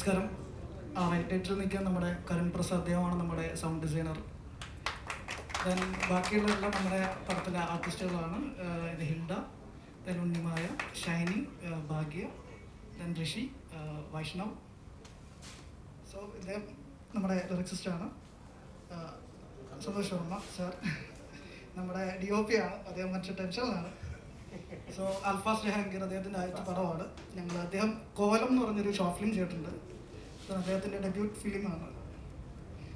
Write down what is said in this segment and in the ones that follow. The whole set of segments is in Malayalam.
നമസ്കാരം. റൈറ്റ് ടൈറ്റിൽ നിൽക്കാൻ നമ്മുടെ കരൺ പ്രസാദ്, അദ്ദേഹമാണ് നമ്മുടെ സൗണ്ട് ഡിസൈനർ. ദെൻ ബാക്കിയുള്ളതെല്ലാം നമ്മുടെ പടത്തിലെ ആർട്ടിസ്റ്റുകളാണ്. ഇത് ഹിൽഡ, ദെൻ ഉണ്ണിമായ, ഷൈനി, ഭാഗ്യ, ദെൻ ഋഷി, വൈഷ്ണവ്. സോ ഇദ്ദേഹം നമ്മുടെ ലിറിക്സിസ്റ്റാണ്. സന്തോഷ് വർമ്മ സാർ നമ്മുടെ DOP ആണ്. അദ്ദേഹം മറ്റു ടെൻഷനിലാണ്. സോ അൽഫാസ് ജഹാംഗീർ അദ്ദേഹത്തിൻ്റെ ആദ്യത്തെ പടമാണ്. അദ്ദേഹം കോലം എന്ന് പറഞ്ഞൊരു ഷോർട്ട് ഫിലിം ചെയ്തിട്ടുണ്ട്. അദ്ദേഹത്തിൻ്റെ ഡെബ്യൂട്ട് ഫിലിമാണ്.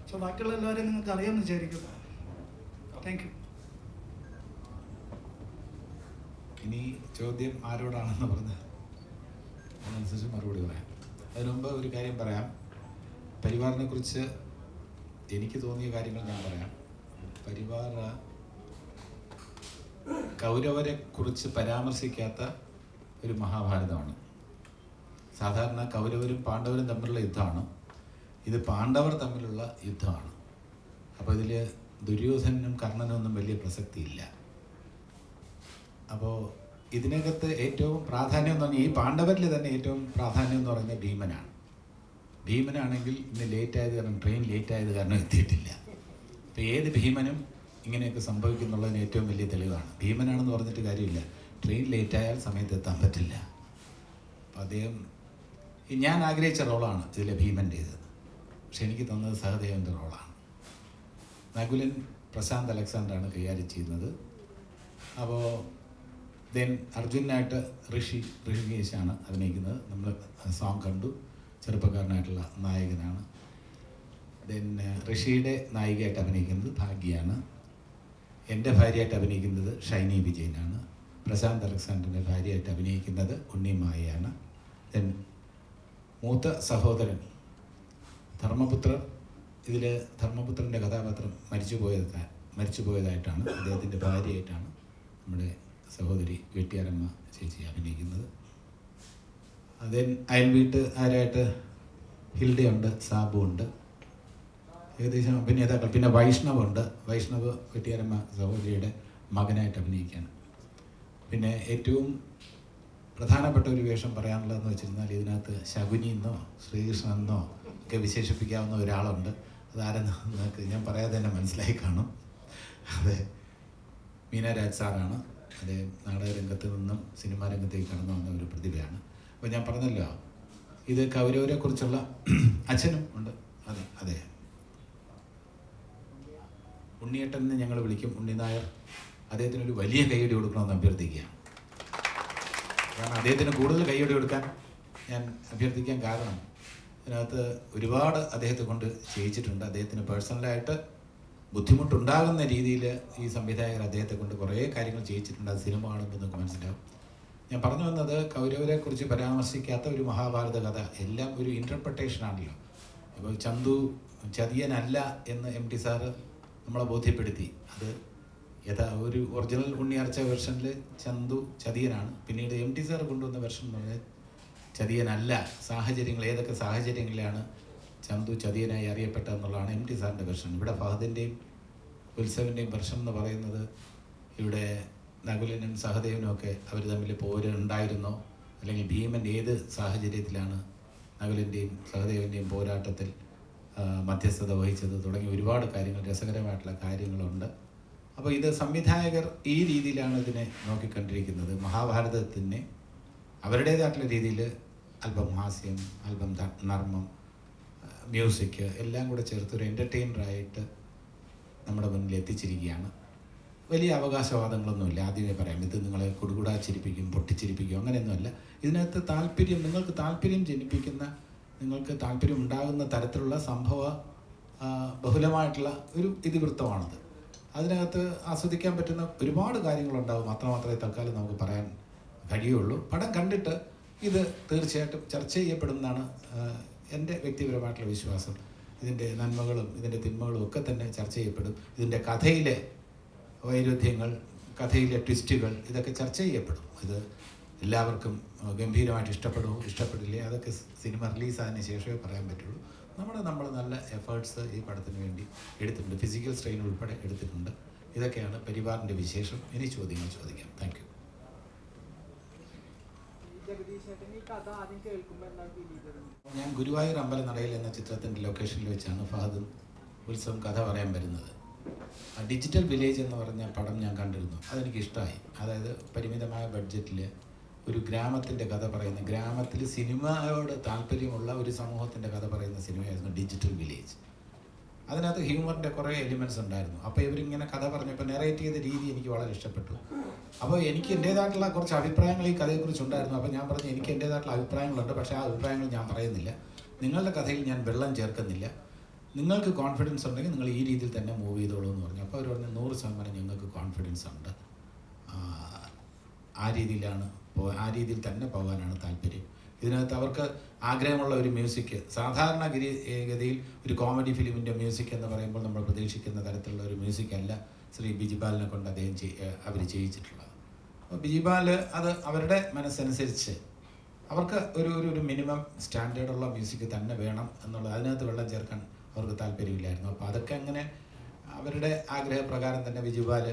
സോ ബാക്കിയുള്ള എല്ലാവരെയും നിങ്ങൾക്ക് അറിയാമെന്ന് വിചാരിക്കുന്നു. Thank you. ഇനി ചോദ്യം ആരോടാണെന്ന് പറഞ്ഞ് അതിനനുസരിച്ച് മറുപടി പറയാം. അതിനുമുമ്പ് ഒരു കാര്യം പറയാം. പരിവാറിനെ കുറിച്ച് എനിക്ക് തോന്നിയ കാര്യങ്ങൾ ഞാൻ പറയാം. പരിവാർ കൗരവരെ കുറിച്ച് പരാമർശിക്കാത്ത ഒരു മഹാഭാരതമാണ്. സാധാരണ കൗരവരും പാണ്ഡവരും തമ്മിലുള്ള യുദ്ധമാണ്. ഇത് പാണ്ഡവർ തമ്മിലുള്ള യുദ്ധമാണ്. അപ്പോൾ ഇതിൽ ദുര്യോധനും കർണനും ഒന്നും വലിയ പ്രസക്തിയില്ല. അപ്പോൾ ഇതിനകത്ത് ഏറ്റവും പ്രാധാന്യം എന്ന് പറഞ്ഞാൽ ഈ പാണ്ഡവരിൽ തന്നെ ഏറ്റവും പ്രാധാന്യം എന്ന് പറയുന്നത് ഭീമനാണ്. ഭീമനാണെങ്കിൽ ഇന്ന് ലേറ്റായത് കാരണം, ട്രെയിൻ ലേറ്റായത് കാരണം എത്തിയിട്ടില്ല. അപ്പോൾ ഏത് ഭീമനും ഇങ്ങനെയൊക്കെ സംഭവിക്കുന്നുള്ളതിന് ഏറ്റവും വലിയ തെളിവാണ്. ഭീമനാണെന്ന് പറഞ്ഞിട്ട് കാര്യമില്ല, ട്രെയിൻ ലേറ്റായാൽ സമയത്ത് എത്താൻ പറ്റില്ല. അപ്പോൾ അദ്ദേഹം ഞാൻ ആഗ്രഹിച്ച റോളാണ് ഇതിലെ ഭീമൻ്റേത്. പക്ഷെ എനിക്ക് തന്നത് സഹദേവൻ്റെ റോളാണ്. നകുലൻ പ്രശാന്ത് അലക്സാണ്ടറാണ് കൈകാര്യം ചെയ്യുന്നത്. അപ്പോൾ ദെൻ അർജുനായിട്ട് ഋഷികേശാണ് അഭിനയിക്കുന്നത്. നമ്മൾ സോങ് കണ്ടു. ചെറുപ്പക്കാരനായിട്ടുള്ള നായകനാണ്. ദെൻ ഋഷിയുടെ നായികയായിട്ട് അഭിനയിക്കുന്നത് ഭാഗ്യയാണ്. എൻ്റെ ഭാര്യയായിട്ട് അഭിനയിക്കുന്നത് ഷൈനി വിജയനാണ്. പ്രശാന്ത് അലക്സാണ്ടറിൻ്റെ ഭാര്യയായിട്ട് അഭിനയിക്കുന്നത് ഉണ്ണിമായയാണ്. ദെൻ മൂത്ത സഹോദരൻ ധർമ്മപുത്രർ, ഇതിൽ ധർമ്മപുത്രൻ്റെ കഥാപാത്രം മരിച്ചുപോയതായിട്ടാണ് അദ്ദേഹത്തിൻ്റെ ഭാര്യയായിട്ടാണ് നമ്മുടെ സഹോദരി വെട്ടിയാരമ്മ ചേച്ചി അഭിനയിക്കുന്നത്. ദെൻ അയൽ വീട്ടുകാരായിട്ട് ഹിൽഡയുണ്ട്, സാബു ഉണ്ട്, ഏകദേശം അഭിനേതാക്കൾ. പിന്നെ വൈഷ്ണവുണ്ട്. വൈഷ്ണവ് വെട്ടിയാരമ്മ സഹോദരിയുടെ മകനായിട്ട് അഭിനയിക്കുകയാണ്. പിന്നെ ഏറ്റവും പ്രധാനപ്പെട്ട ഒരു വേഷം പറയാനുള്ളതെന്ന് വെച്ചിരുന്നാൽ ഇതിനകത്ത് ശകുനി എന്നോ ശ്രീകൃഷ്ണൻ എന്നോ ഒക്കെ വിശേഷിപ്പിക്കാവുന്ന ഒരാളുണ്ട്. അതാരെന്ന് നിങ്ങൾക്ക് ഞാൻ പറയാതെ തന്നെ മനസ്സിലായി കാണും. അതെ, മീനരാജ് സാറാണ്. അദ്ദേഹം നാടകരംഗത്ത് നിന്നും സിനിമാ രംഗത്തേക്ക് കടന്നു വന്ന ഒരു പ്രതിഭയാണ്. അപ്പോൾ ഞാൻ പറഞ്ഞല്ലോ, ഇത് കൗരവരെ കുറിച്ചുള്ള അച്ഛനും ഉണ്ട്. അതെ അതെ, ഉണ്ണിയേട്ടൻ എന്ന് ഞങ്ങൾ വിളിക്കും, ഉണ്ണി നായർ. അദ്ദേഹത്തിനൊരു വലിയ കൈയടി കൊടുക്കണമെന്ന് അഭ്യർത്ഥിക്കുകയാണ്. കാരണം അദ്ദേഹത്തിന് കൂടുതൽ കൈയടി കൊടുക്കാൻ ഞാൻ അഭ്യർത്ഥിക്കാൻ കാരണം അതിനകത്ത് ഒരുപാട് അദ്ദേഹത്തെ കൊണ്ട് ചെയ്യിച്ചിട്ടുണ്ട്. അദ്ദേഹത്തിന് പേഴ്സണലായിട്ട് ബുദ്ധിമുട്ടുണ്ടാകുന്ന രീതിയിൽ ഈ സംവിധായകർ അദ്ദേഹത്തെ കൊണ്ട് കുറേ കാര്യങ്ങൾ ചെയ്യിച്ചിട്ടുണ്ട്. അത് സിനിമ കാണുമ്പോൾ നിങ്ങൾക്ക് മനസ്സിലാവും. ഞാൻ പറഞ്ഞു വന്നത്, കൗരവരെ കുറിച്ച് പരാമർശിക്കാത്ത ഒരു മഹാഭാരത കഥ എല്ലാം ഒരു ഇൻ്റർപ്രിട്ടേഷനാണല്ലോ. ഇപ്പോൾ ചന്തു ചതിയനല്ല എന്ന് MT സാറ് നമ്മളെ ബോധ്യപ്പെടുത്തി. അത് ഒരു ഒറിജിനൽ ഉണ്ണിയാർച്ച വെർഷനിൽ ചന്തു ചതിയനാണ്. പിന്നീട് MT സാറ് കൊണ്ടുവന്ന വെർഷൻ എന്ന് പറഞ്ഞാൽ ചതിയനല്ല. സാഹചര്യങ്ങൾ, ഏതൊക്കെ സാഹചര്യങ്ങളിലാണ് ചന്തു ചതിയനായി അറിയപ്പെട്ടതെന്നുള്ളതാണ് MT സാറിൻ്റെ വെർഷൻ. ഇവിടെ ഫഹദിൻ്റെയും ഉത്സവിൻ്റെയും വെർഷൻ എന്ന് പറയുന്നത്, ഇവിടെ നകുലനും സഹദേവനും ഒക്കെ അവർ തമ്മിൽ പോരുണ്ടായിരുന്നോ, അല്ലെങ്കിൽ ഭീമൻ ഏത് സാഹചര്യത്തിലാണ് നകുലൻ്റെയും സഹദേവൻ്റെയും പോരാട്ടത്തിൽ മധ്യസ്ഥത വഹിച്ചത് തുടങ്ങിയ ഒരുപാട് കാര്യങ്ങൾ, രസകരമായിട്ടുള്ള കാര്യങ്ങളുണ്ട്. അപ്പോൾ ഇത് സംവിധായകർ ഈ രീതിയിലാണ് ഇതിനെ നോക്കിക്കണ്ടിരിക്കുന്നത്. മഹാഭാരതത്തിനെ അവരുടേതായിട്ടുള്ള രീതിയിൽ അല്പം ഹാസ്യം, അല്പം നർമ്മം, മ്യൂസിക് എല്ലാം കൂടെ ചേർത്തൊരു എൻ്റർടൈനറായിട്ട് നമ്മുടെ മുന്നിൽ എത്തിച്ചിരിക്കുകയാണ്. വലിയ അവകാശവാദങ്ങളൊന്നുമില്ല. ആദ്യമേ പറയാം, ഇത് നിങ്ങളെ കുടുകുടാ ചിരിപ്പിക്കും, പൊട്ടിച്ചിരിപ്പിക്കും, അങ്ങനെയൊന്നുമല്ല. ഇതിനകത്ത് നിങ്ങൾക്ക് താല്പര്യം ജനിപ്പിക്കുന്ന, നിങ്ങൾക്ക് താല്പര്യം ഉണ്ടാകുന്ന തരത്തിലുള്ള സംഭവ ബഹുലമായിട്ടുള്ള ഒരു ഇതിവൃത്തമാണത്. അതിനകത്ത് ആസ്വദിക്കാൻ പറ്റുന്ന ഒരുപാട് കാര്യങ്ങളുണ്ടാകും. അത്രമാത്രമേ തൽക്കാലം നമുക്ക് പറയാൻ കഴിയുള്ളൂ. പടം കണ്ടിട്ട് ഇത് തീർച്ചയായിട്ടും ചർച്ച ചെയ്യപ്പെടുന്നതാണ് എൻ്റെ വ്യക്തിപരമായിട്ടുള്ള വിശ്വാസം. ഇതിൻ്റെ നന്മകളും ഇതിൻ്റെ തിന്മകളും ഒക്കെ തന്നെ ചർച്ച ചെയ്യപ്പെടും. ഇതിൻ്റെ കഥയിലെ വൈരുദ്ധ്യങ്ങൾ, കഥയിലെ ട്വിസ്റ്റുകൾ, ഇതൊക്കെ ചർച്ച ചെയ്യപ്പെടും. ഇത് എല്ലാവർക്കും ഗംഭീരമായിട്ട് ഇഷ്ടപ്പെടില്ലേ, അതൊക്കെ സിനിമ റിലീസായതിന് ശേഷമേ പറയാൻ പറ്റുള്ളൂ. നമ്മൾ നല്ല എഫേർട്സ് ഈ പടത്തിന് വേണ്ടി എടുത്തിട്ടുണ്ട്. ഫിസിക്കൽ സ്ട്രെയിൻ ഉൾപ്പെടെ എടുത്തിട്ടുണ്ട്. ഇതൊക്കെയാണ് പരിവാറിൻ്റെ വിശേഷം. ഇനി ചോദ്യങ്ങൾ ചോദിക്കാം. Thank you. ഞാൻ ഗുരുവായൂർ അമ്പലനടയിൽ എന്ന ചിത്രത്തിൻ്റെ ലൊക്കേഷനിൽ വെച്ചാണ് ഫഹദും ഉത്സവം കഥ പറയാൻ വരുന്നത്. ഡിജിറ്റൽ വില്ലേജ് എന്ന് പറഞ്ഞ പടം ഞാൻ കണ്ടിരുന്നു, അതെനിക്ക് ഇഷ്ടമായി. അതായത് പരിമിതമായ ബഡ്ജറ്റിൽ ഒരു ഗ്രാമത്തിൻ്റെ കഥ പറയുന്ന, ഗ്രാമത്തിൽ സിനിമയോട് താല്പര്യമുള്ള ഒരു സമൂഹത്തിൻ്റെ കഥ പറയുന്ന സിനിമയായിരുന്നു ഡിജിറ്റൽ വില്ലേജ്. അതിനകത്ത് ഹ്യൂമറിൻ്റെ കുറേ എലിമെൻറ്റ്സ് ഉണ്ടായിരുന്നു. അപ്പോൾ ഇവരിങ്ങനെ കഥ പറഞ്ഞപ്പോൾ നെറേറ്റ് ചെയ്ത രീതി എനിക്ക് വളരെ ഇഷ്ടപ്പെട്ടു. അപ്പോൾ എനിക്ക് എൻ്റേതായിട്ടുള്ള കുറച്ച് അഭിപ്രായങ്ങൾ ഈ കഥയെക്കുറിച്ച് ഉണ്ടായിരുന്നു. അപ്പോൾ ഞാൻ പറഞ്ഞു എനിക്ക് എൻ്റേതായിട്ടുള്ള അഭിപ്രായങ്ങളുണ്ട്, പക്ഷേ ആ അഭിപ്രായങ്ങൾ ഞാൻ പറയുന്നില്ല. നിങ്ങളുടെ കഥയിൽ ഞാൻ വെള്ളം ചേർക്കുന്നില്ല. നിങ്ങൾക്ക് കോൺഫിഡൻസ് ഉണ്ടെങ്കിൽ നിങ്ങൾ ഈ രീതിയിൽ തന്നെ മൂവ് ചെയ്തോളൂ എന്ന് പറഞ്ഞു. അപ്പോൾ അവർ പറഞ്ഞു 100% ഞങ്ങൾക്ക് കോൺഫിഡൻസ് ഉണ്ട്, ആ രീതിയിൽ തന്നെ പോകാനാണ് താല്പര്യം. ഇതിനകത്ത് അവർക്ക് ആഗ്രഹമുള്ള ഒരു മ്യൂസിക്, സാധാരണ ഗതിയിൽ ഒരു കോമഡി ഫിലിമിൻ്റെ മ്യൂസിക് എന്ന് പറയുമ്പോൾ നമ്മൾ പ്രതീക്ഷിക്കുന്ന തരത്തിലുള്ള ഒരു മ്യൂസിക് അല്ല ശ്രീ ബിജിപാലിനെ കൊണ്ട് അവർ ചെയ്യിച്ചിട്ടുള്ളത്. അപ്പോൾ ബിജിപാൽ അത് അവരുടെ മനസ്സനുസരിച്ച് അവർക്ക് ഒരു മിനിമം സ്റ്റാൻഡേർഡുള്ള മ്യൂസിക് തന്നെ വേണം എന്നുള്ളത്, അതിനകത്ത് വെള്ളം ചേർക്കാൻ അവർക്ക് താല്പര്യമില്ലായിരുന്നു. അപ്പോൾ അതൊക്കെ അങ്ങനെ അവരുടെ ആഗ്രഹപ്രകാരം തന്നെ ബിജിപാൽ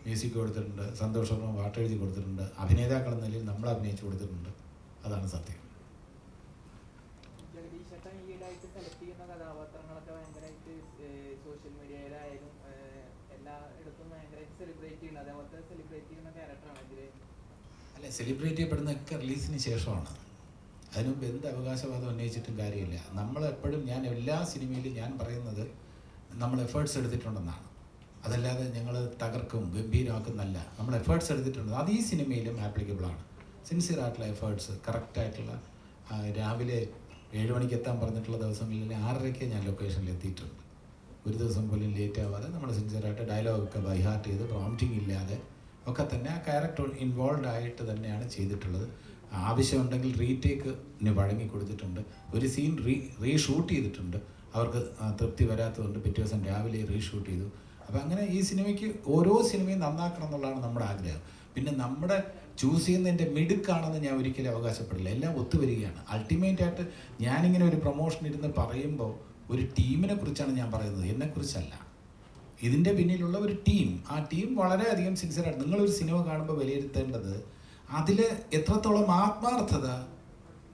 മ്യൂസിക് കൊടുത്തിട്ടുണ്ട്, സന്തോഷവും പാട്ടെഴുതി കൊടുത്തിട്ടുണ്ട്, അഭിനേതാക്കൾ എന്ന നിലയിൽ നമ്മൾ അഭിനയിച്ചു കൊടുത്തിട്ടുണ്ട്. അതാണ് സത്യം. സോഷ്യൽ മീഡിയയിലായാലും എല്ലായിടത്തും ഭയങ്കരമായിട്ട് സെലിബ്രേറ്റ് ചെയ്യുന്നത്, അതേപോലത്തെ സെലിബ്രേറ്റ് ചെയ്യുന്ന ക്യാരക്ടറാണ് ഇതിൽ. അല്ല, സെലിബ്രേറ്റ് ചെയ്യപ്പെടുന്നതൊക്കെ റിലീസിന് ശേഷമാണ്. അതിനുമുമ്പ് എന്ത് അവകാശവാദം ഉന്നയിച്ചിട്ടും കാര്യമില്ല. നമ്മളെപ്പോഴും, ഞാൻ എല്ലാ സിനിമയിലും ഞാൻ പറയുന്നത് നമ്മൾ എഫേർട്സ് എടുത്തിട്ടുണ്ടെന്നാണ്. അതല്ലാതെ ഞങ്ങൾ തകർക്കും ഗംഭീരമാക്കുന്നല്ല, നമ്മൾ എഫേർട്സ് എടുത്തിട്ടുണ്ട്. അത് ഈ സിനിമയിലും ആപ്ലിക്കബിളാണ്. സിൻസിയർ ആയിട്ടുള്ള എഫേർട്സ്, കറക്റ്റായിട്ടുള്ള, രാവിലെ 7 മണിക്ക് എത്താൻ പറഞ്ഞിട്ടുള്ള ദിവസങ്ങളിൽ 6:30 ഞാൻ ലൊക്കേഷനിൽ എത്തിയിട്ടുണ്ട്. ഒരു ദിവസം പോലും ലേറ്റ് ആവാതെ നമ്മൾ സിൻസിയറായിട്ട് ഡയലോഗൊക്കെ ബൈ ഹാർട്ട് ചെയ്ത് പ്രോംപ്റ്റിംഗ് ഇല്ലാതെ ഒക്കെ തന്നെ ആ ക്യാരക്ടർ ഇൻവോൾവ് ആയിട്ട് തന്നെയാണ് ചെയ്തിട്ടുള്ളത്. ആവശ്യമുണ്ടെങ്കിൽ റീടേക്കിന് വഴങ്ങി കൊടുത്തിട്ടുണ്ട്. ഒരു സീൻ റീഷൂട്ട് ചെയ്തിട്ടുണ്ട്. അവർക്ക് തൃപ്തി വരാത്തതുകൊണ്ട് പിറ്റേ ദിവസം രാവിലെ റീഷൂട്ട് ചെയ്തു. അപ്പോൾ അങ്ങനെ ഈ സിനിമയ്ക്ക് ഓരോ സിനിമയും നന്നാക്കണം എന്നുള്ളതാണ് നമ്മുടെ ആഗ്രഹം. പിന്നെ നമ്മുടെ ചൂസ് ചെയ്യുന്നതിൻ്റെ മിടുക്കാണെന്ന് ഞാൻ ഒരിക്കലും അവകാശപ്പെടില്ല. എല്ലാം ഒത്തുവരികയാണ്. അൾട്ടിമേറ്റായിട്ട് ഞാനിങ്ങനെ ഒരു പ്രൊമോഷൻ ഇരുന്ന് പറയുമ്പോൾ ഒരു ടീമിനെ കുറിച്ചാണ് ഞാൻ പറയുന്നത്, എന്നെക്കുറിച്ചല്ല. ഇതിൻ്റെ പിന്നിലുള്ള ഒരു ടീം, ആ ടീം വളരെയധികം സിൻസിയറായിട്ട്, നിങ്ങളൊരു സിനിമ കാണുമ്പോൾ വിലയിരുത്തേണ്ടത് അതിൽ എത്രത്തോളം ആത്മാർത്ഥത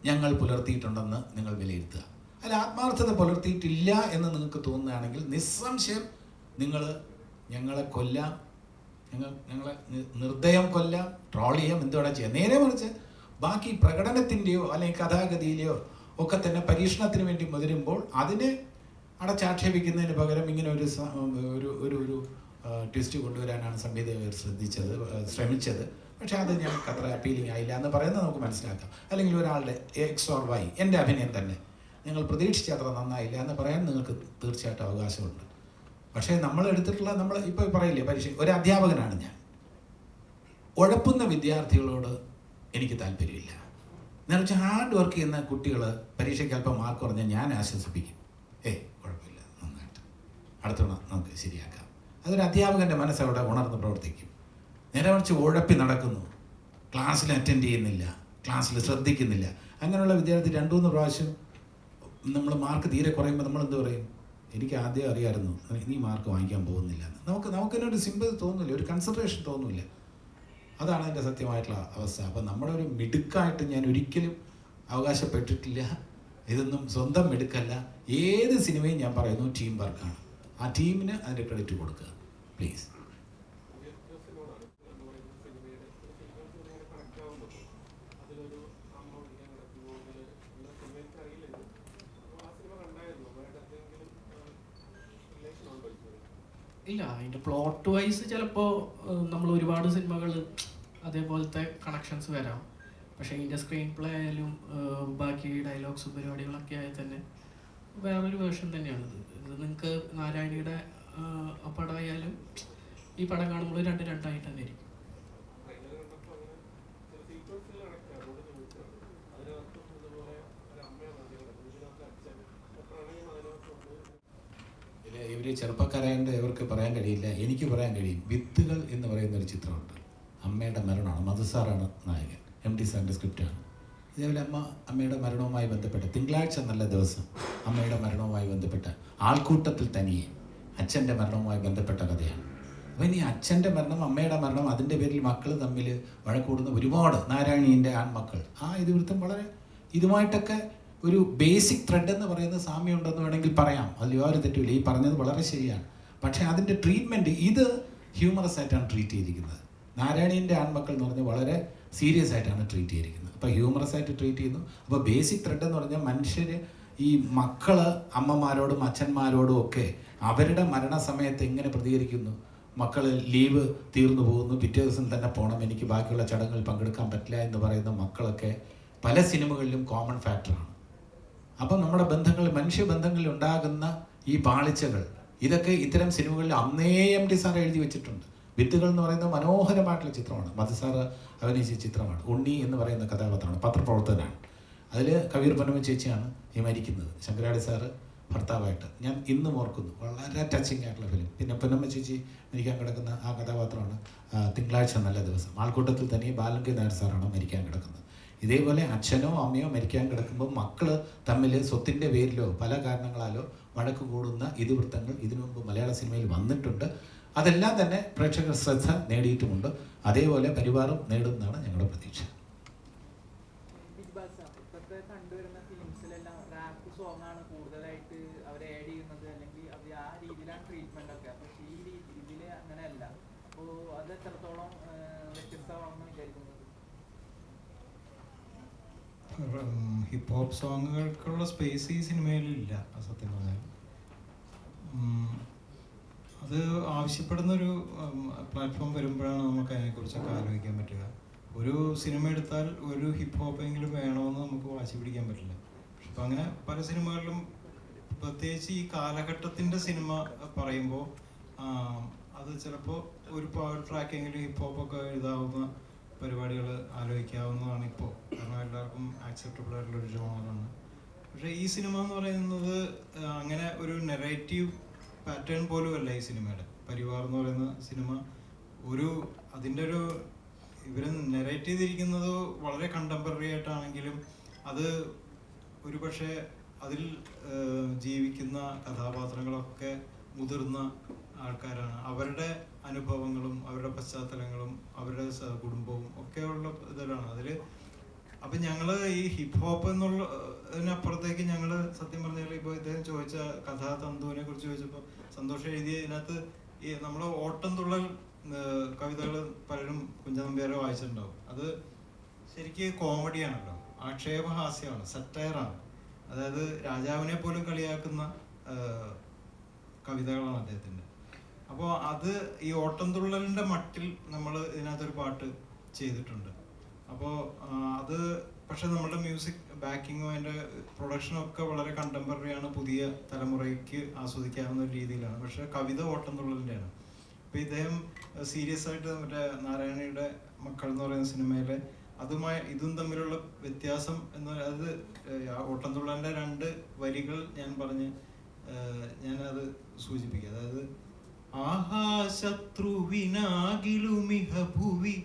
ഞങ്ങൾ പുലർത്തിയിട്ടുണ്ടെന്ന് നിങ്ങൾ വിലയിരുത്തുക. അല്ല, ആത്മാർത്ഥത പുലർത്തിയിട്ടില്ല എന്ന് നിങ്ങൾക്ക് തോന്നുകയാണെങ്കിൽ നിസ്സംശയം ഞങ്ങളെ കൊല്ലാം, ഞങ്ങളെ നിർദ്ദയം കൊല്ലാം, ട്രോൾ ചെയ്യാം, എന്തുവേണം ചെയ്യാം. നേരെ മറിച്ച് ബാക്കി പ്രകടനത്തിൻ്റെയോ അല്ലെങ്കിൽ കഥാഗതിയിലെയോ ഒക്കെ തന്നെ പരീക്ഷണത്തിന് വേണ്ടി മുതിരുമ്പോൾ അതിനെ അടച്ചാക്ഷേപിക്കുന്നതിന് പകരം ഇങ്ങനെ ഒരു ട്വിസ്റ്റ് കൊണ്ടുവരാനാണ് സംവിധായകർ ശ്രമിച്ചത്. പക്ഷേ അത് ഞങ്ങൾക്ക് അത്ര അപ്പീലിംഗ് ആയില്ല എന്ന് പറയുന്നത് നമുക്ക് മനസ്സിലാക്കാം. അല്ലെങ്കിൽ ഒരാളുടെ എക്സ് ഓർ വൈ, എൻ്റെ അഭിനയം തന്നെ ഞങ്ങൾ പ്രതീക്ഷിച്ച അത്ര നന്നായില്ല എന്ന് പറയാൻ നിങ്ങൾക്ക് തീർച്ചയായിട്ടും അവകാശമുണ്ട്. പക്ഷേ നമ്മൾ ഇപ്പോൾ പറയില്ലേ, പരീക്ഷ ഒരു അധ്യാപകനാണ് ഞാൻ. ഉഴപ്പുന്ന വിദ്യാർത്ഥികളോട് എനിക്ക് താല്പര്യമില്ല. എന്നുവെച്ചാൽ ഹാർഡ് വർക്ക് ചെയ്യുന്ന കുട്ടികൾ പരീക്ഷയ്ക്ക് അല്പം മാർക്ക് പറഞ്ഞാൽ ഞാൻ ആശ്വസിപ്പിക്കും. കുഴപ്പമില്ല, നന്നായിട്ട് അടുത്തവണ നമുക്ക് ശരിയാക്കാം. അതൊരു അധ്യാപകൻ്റെ മനസ്സവിടെ ഉണർന്ന് പ്രവർത്തിക്കും. നേരെ മറിച്ച് ഉഴപ്പി നടക്കുന്നു, ക്ലാസ്സിൽ അറ്റൻഡ് ചെയ്യുന്നില്ല, ക്ലാസ്സിൽ ശ്രദ്ധിക്കുന്നില്ല, അങ്ങനെയുള്ള വിദ്യാർത്ഥി 2-3 പ്രാവശ്യം നമ്മൾ മാർക്ക് തീരെ കുറയുമ്പോൾ നമ്മൾ എന്ത് പറയും? എനിക്ക് ആദ്യം അറിയാമായിരുന്നു നീ മാർക്ക് വാങ്ങിക്കാൻ പോകുന്നില്ല എന്ന്. നമുക്കതിനൊരു സിമ്പതി തോന്നില്ല, ഒരു കൺസിഡറേഷൻ തോന്നില്ല. അതാണ് എൻ്റെ സത്യമായിട്ടുള്ള അവസ്ഥ. അപ്പം നമ്മുടെ ഒരു മിടുക്കായിട്ട് ഞാൻ ഒരിക്കലും അവകാശപ്പെട്ടിട്ടില്ല. ഇതൊന്നും സ്വന്തം മിടുക്കല്ല. ഏത് സിനിമയും ഞാൻ പറയുന്നു ടീം വർക്കാണ്. ആ ടീമിന് അതിൻ്റെ ക്രെഡിറ്റ് കൊടുക്കുക പ്ലീസ്. ഇല്ല, അതിൻ്റെ പ്ലോട്ട് വൈസ് ചിലപ്പോൾ നമ്മൾ ഒരുപാട് സിനിമകൾ അതേപോലത്തെ കണക്ഷൻസ് വരാം. പക്ഷേ ഇതിൻ്റെ സ്ക്രീൻ പ്ലേ ആയാലും ബാക്കി ഡയലോഗ്സും പരിപാടികളൊക്കെ ആയാൽ തന്നെ വേറൊരു വേർഷൻ തന്നെയാണ് ഇത്. നിങ്ങൾക്ക് നാരായണിയുടെ പടമായാലും ഈ പടം കാണുമ്പോൾ രണ്ടായിട്ട് തന്നെ ഇരിക്കും. ഇവർ ചെറുപ്പക്കാരായതുകൊണ്ട് ഇവർക്ക് പറയാൻ കഴിയില്ല, എനിക്ക് പറയാൻ കഴിയും. വിത്തുകൾ എന്ന് പറയുന്നൊരു ചിത്രമുണ്ട്. അമ്മയുടെ മരണമാണ്, മധുസാറാണ് നായകൻ, MD സാറിൻ്റെ സ്ക്രിപ്റ്റാണ്. ഇതേപോലെ അമ്മയുടെ മരണവുമായി ബന്ധപ്പെട്ട തിങ്കളാഴ്ച നല്ല ദിവസം അമ്മയുടെ മരണവുമായി ബന്ധപ്പെട്ട ആൾക്കൂട്ടത്തിൽ തനിയെ അച്ഛൻ്റെ മരണവുമായി ബന്ധപ്പെട്ട കഥയാണ്. അപ്പം ഇനി അച്ഛൻ്റെ മരണം, അമ്മയുടെ മരണം, അതിൻ്റെ പേരിൽ മക്കൾ തമ്മിൽ വഴക്കൂടുന്ന ഒരുപാട് നാരായണീൻ്റെ ആൺമക്കൾ, ആ ഇതിവൃത്തം വളരെ ഇതുമായിട്ടൊക്കെ ഒരു ബേസിക് ത്രെഡ് എന്ന് പറയുന്നത് സാമ്യമുണ്ടെന്ന് വേണമെങ്കിൽ പറയാം. അതിൽ യാതൊരു തെറ്റുമില്ല, ഈ പറഞ്ഞത് വളരെ ശരിയാണ്. പക്ഷേ അതിൻ്റെ ട്രീറ്റ്മെൻറ്റ് ഇത് ഹ്യൂമറസ് ആയിട്ടാണ് ട്രീറ്റ് ചെയ്തിരിക്കുന്നത്. നാരായണീൻ്റെ ആൺമക്കൾ എന്ന് പറഞ്ഞാൽ വളരെ സീരിയസ് ആയിട്ടാണ് ട്രീറ്റ് ചെയ്തിരിക്കുന്നത്. അപ്പോൾ ഹ്യൂമറസ് ആയിട്ട് ട്രീറ്റ് ചെയ്യുന്നു. അപ്പോൾ ബേസിക് ത്രെഡ് എന്ന് പറഞ്ഞാൽ മനുഷ്യർ, ഈ മക്കൾ അമ്മമാരോടും അച്ഛന്മാരോടും ഒക്കെ അവരുടെ മരണസമയത്ത് എങ്ങനെ പ്രതികരിക്കുന്നു. മക്കൾ ലീവ് തീർന്നു പോകുന്നു, പിറ്റേ ദിവസം തന്നെ പോകണം, എനിക്ക് ബാക്കിയുള്ള ചടങ്ങുകളിൽ പങ്കെടുക്കാൻ പറ്റില്ല എന്ന് പറയുന്ന മക്കളൊക്കെ പല സിനിമകളിലും കോമൺ ഫാക്ടറാണ്. അപ്പം നമ്മുടെ ബന്ധങ്ങളിൽ, മനുഷ്യബന്ധങ്ങളിൽ ഉണ്ടാകുന്ന ഈ പാളിച്ചകൾ, ഇതൊക്കെ ഇത്തരം സിനിമകളിൽ അന്നേ MT സാർ എഴുതി വെച്ചിട്ടുണ്ട്. വിത്തുകൾ എന്ന് പറയുന്നത് മനോഹരമായിട്ടുള്ള ചിത്രമാണ്, മധു സാറ് അഭിനയിച്ച ചിത്രമാണ്. ഉണ്ണി എന്ന് പറയുന്ന കഥാപാത്രമാണ്, പത്രപ്രവർത്തകനാണ്. അതിൽ കവിയൂർ പൊന്നമ്മ ചേച്ചിയാണ് ഈ മരിക്കുന്നത്, ശങ്കരാടി സാറ് ഭർത്താവായിട്ട്. ഞാൻ ഇന്നും ഓർക്കുന്നു, വളരെ ടച്ചിങ് ആയിട്ടുള്ള ഫിലിം. പിന്നെ പൊന്നമ്മ ചേച്ചി മരിക്കാൻ കിടക്കുന്ന ആ കഥാപാത്രമാണ് തിങ്കളാഴ്ച നല്ല ദിവസം. ആൾക്കൂട്ടത്തിൽ തന്നെ ബാലങ്കി നായർ സാറാണ് മരിക്കാൻ കിടക്കുന്നത്. ഇതേപോലെ അച്ഛനോ അമ്മയോ മരിക്കാൻ കിടക്കുമ്പോൾ മക്കൾ തമ്മിൽ സ്വത്തിൻ്റെ പേരിലോ പല കാരണങ്ങളാലോ വഴക്ക് കൂടുന്ന ഇതിവൃത്തങ്ങൾ ഇതിനു മുമ്പ് മലയാള സിനിമയിൽ വന്നിട്ടുണ്ട്. അതെല്ലാം തന്നെ പ്രേക്ഷകർ ശ്രദ്ധ നേടിയിട്ടുമുണ്ട്. അതേപോലെ പരിവാറും നേടുമെന്നാണ് ഞങ്ങളുടെ പ്രതീക്ഷ. ഇപ്പോഴത്തെ കണ്ടുവരുന്ന ഫിലിംസിലെല്ലാം റാപ്പ് സോങ് ആണ് കൂടുതലായിട്ട് അവർ ആഡ് ചെയ്യുന്നത്, അല്ലെങ്കിൽ അവർ ആ രീതിയിലാണ് ട്രീറ്റ്മെന്റ് ഒക്കെ. പക്ഷേ ഈ ഇതിൽ അങ്ങനെയല്ല. അപ്പോൾ അത് എത്രത്തോളം വ്യത്യസ്തമാണെന്ന് വിചാരിക്കുന്നത്? ഹിപ്പ് ഹോപ്പ് സോങ്ങുകൾക്കുള്ള സ്പേസ് ഈ സിനിമയിലില്ല സത്യം പറഞ്ഞാൽ. അത് ആവശ്യപ്പെടുന്നൊരു പ്ലാറ്റ്ഫോം വരുമ്പോഴാണ് നമുക്ക് അതിനെക്കുറിച്ചൊക്കെ ആലോചിക്കാൻ പറ്റുക. ഒരു സിനിമ എടുത്താൽ ഒരു ഹിപ്പ് ഹോപ്പെങ്കിലും വേണമെന്ന് നമുക്ക് വാശി പിടിക്കാൻ പറ്റില്ല. അപ്പം അങ്ങനെ പല സിനിമകളിലും, പ്രത്യേകിച്ച് ഈ കാലഘട്ടത്തിൻ്റെ സിനിമ പറയുമ്പോൾ അത് ചിലപ്പോൾ ഒരു പവർ ട്രാക്കെങ്കിലും ഹിപ്പ് ഹോപ്പൊക്കെ എഴുതാവുന്ന പരിപാടികൾ ആലോചിക്കാവുന്നതാണ് ഇപ്പോൾ. കാരണം എല്ലാവർക്കും ആക്സെപ്റ്റബിൾ ആയിട്ടുള്ളൊരു ജോണറാണ്. പക്ഷേ ഈ സിനിമ എന്ന് പറയുന്നത് അങ്ങനെ ഒരു നെറേറ്റീവ് പാറ്റേൺ പോലും അല്ല ഈ സിനിമയുടെ. പരിവാർ എന്ന് പറയുന്ന സിനിമ അതിൻ്റെ ഒരു ഇവർ നെറേറ്റ് ചെയ്തിരിക്കുന്നത് വളരെ കണ്ടംപററി ആയിട്ടാണെങ്കിലും അത് ഒരു പക്ഷേ അതിൽ ജീവിക്കുന്ന കഥാപാത്രങ്ങളൊക്കെ മുതിർന്ന ആൾക്കാരാണ്. അവരുടെ അനുഭവങ്ങളും അവരുടെ പശ്ചാത്തലങ്ങളും അവരുടെ കുടുംബവും ഒക്കെയുള്ള ഇതിലാണ് അതിൽ. അപ്പം ഞങ്ങൾ ഈ ഹിപ്പ് ഹോപ്പ് എന്നുള്ളതിനപ്പുറത്തേക്ക് ഞങ്ങൾ സത്യം പറഞ്ഞാൽ ഇപ്പോൾ ഇദ്ദേഹം ചോദിച്ച കഥാതന്തുവിനെ കുറിച്ച് ചോദിച്ചപ്പോൾ സന്തോഷം എഴുതിയ ഇതിനകത്ത് ഈ നമ്മൾ ഓട്ടം തുള്ളൽ കവിതകൾ പലരും കുഞ്ചനമ്പ്യാരെ വായിച്ചിട്ടുണ്ടാവും. അത് ശരിക്ക് കോമഡിയാണല്ലോ, ആക്ഷേപഹാസ്യമാണ്, സറ്റയറാണ്. അതായത് രാജാവിനെ പോലും കളിയാക്കുന്ന കവിതകളാണ് അദ്ദേഹത്തിൻ്റെ. അപ്പോൾ അത് ഈ ഓട്ടം തുള്ളലിൻ്റെ മട്ടിൽ നമ്മൾ ഇതിനകത്തൊരു പാട്ട് ചെയ്തിട്ടുണ്ട്. അപ്പോൾ അത് പക്ഷെ നമ്മുടെ മ്യൂസിക് ബാക്കിങ്ങും അതിൻ്റെ പ്രൊഡക്ഷനും ഒക്കെ വളരെ കണ്ടംപററിയാണ്, പുതിയ തലമുറയ്ക്ക് ആസ്വദിക്കാവുന്ന ഒരു രീതിയിലാണ്. പക്ഷെ കവിത ഓട്ടം തുള്ളലിൻ്റെയാണ്. അപ്പോൾ ഇദ്ദേഹം സീരിയസ് ആയിട്ട് മറ്റേ നാരായണിയുടെ മക്കൾ എന്ന് പറയുന്ന സിനിമയിലെ ഇതും തമ്മിലുള്ള വ്യത്യാസം എന്ന് അത് ഓട്ടം തുള്ളലിൻ്റെ 2 വരികൾ ഞാനത് സൂചിപ്പിക്കുക. അതായത് ആഹാ ശത്രുവിനാകിലുമിഹ ഭുവി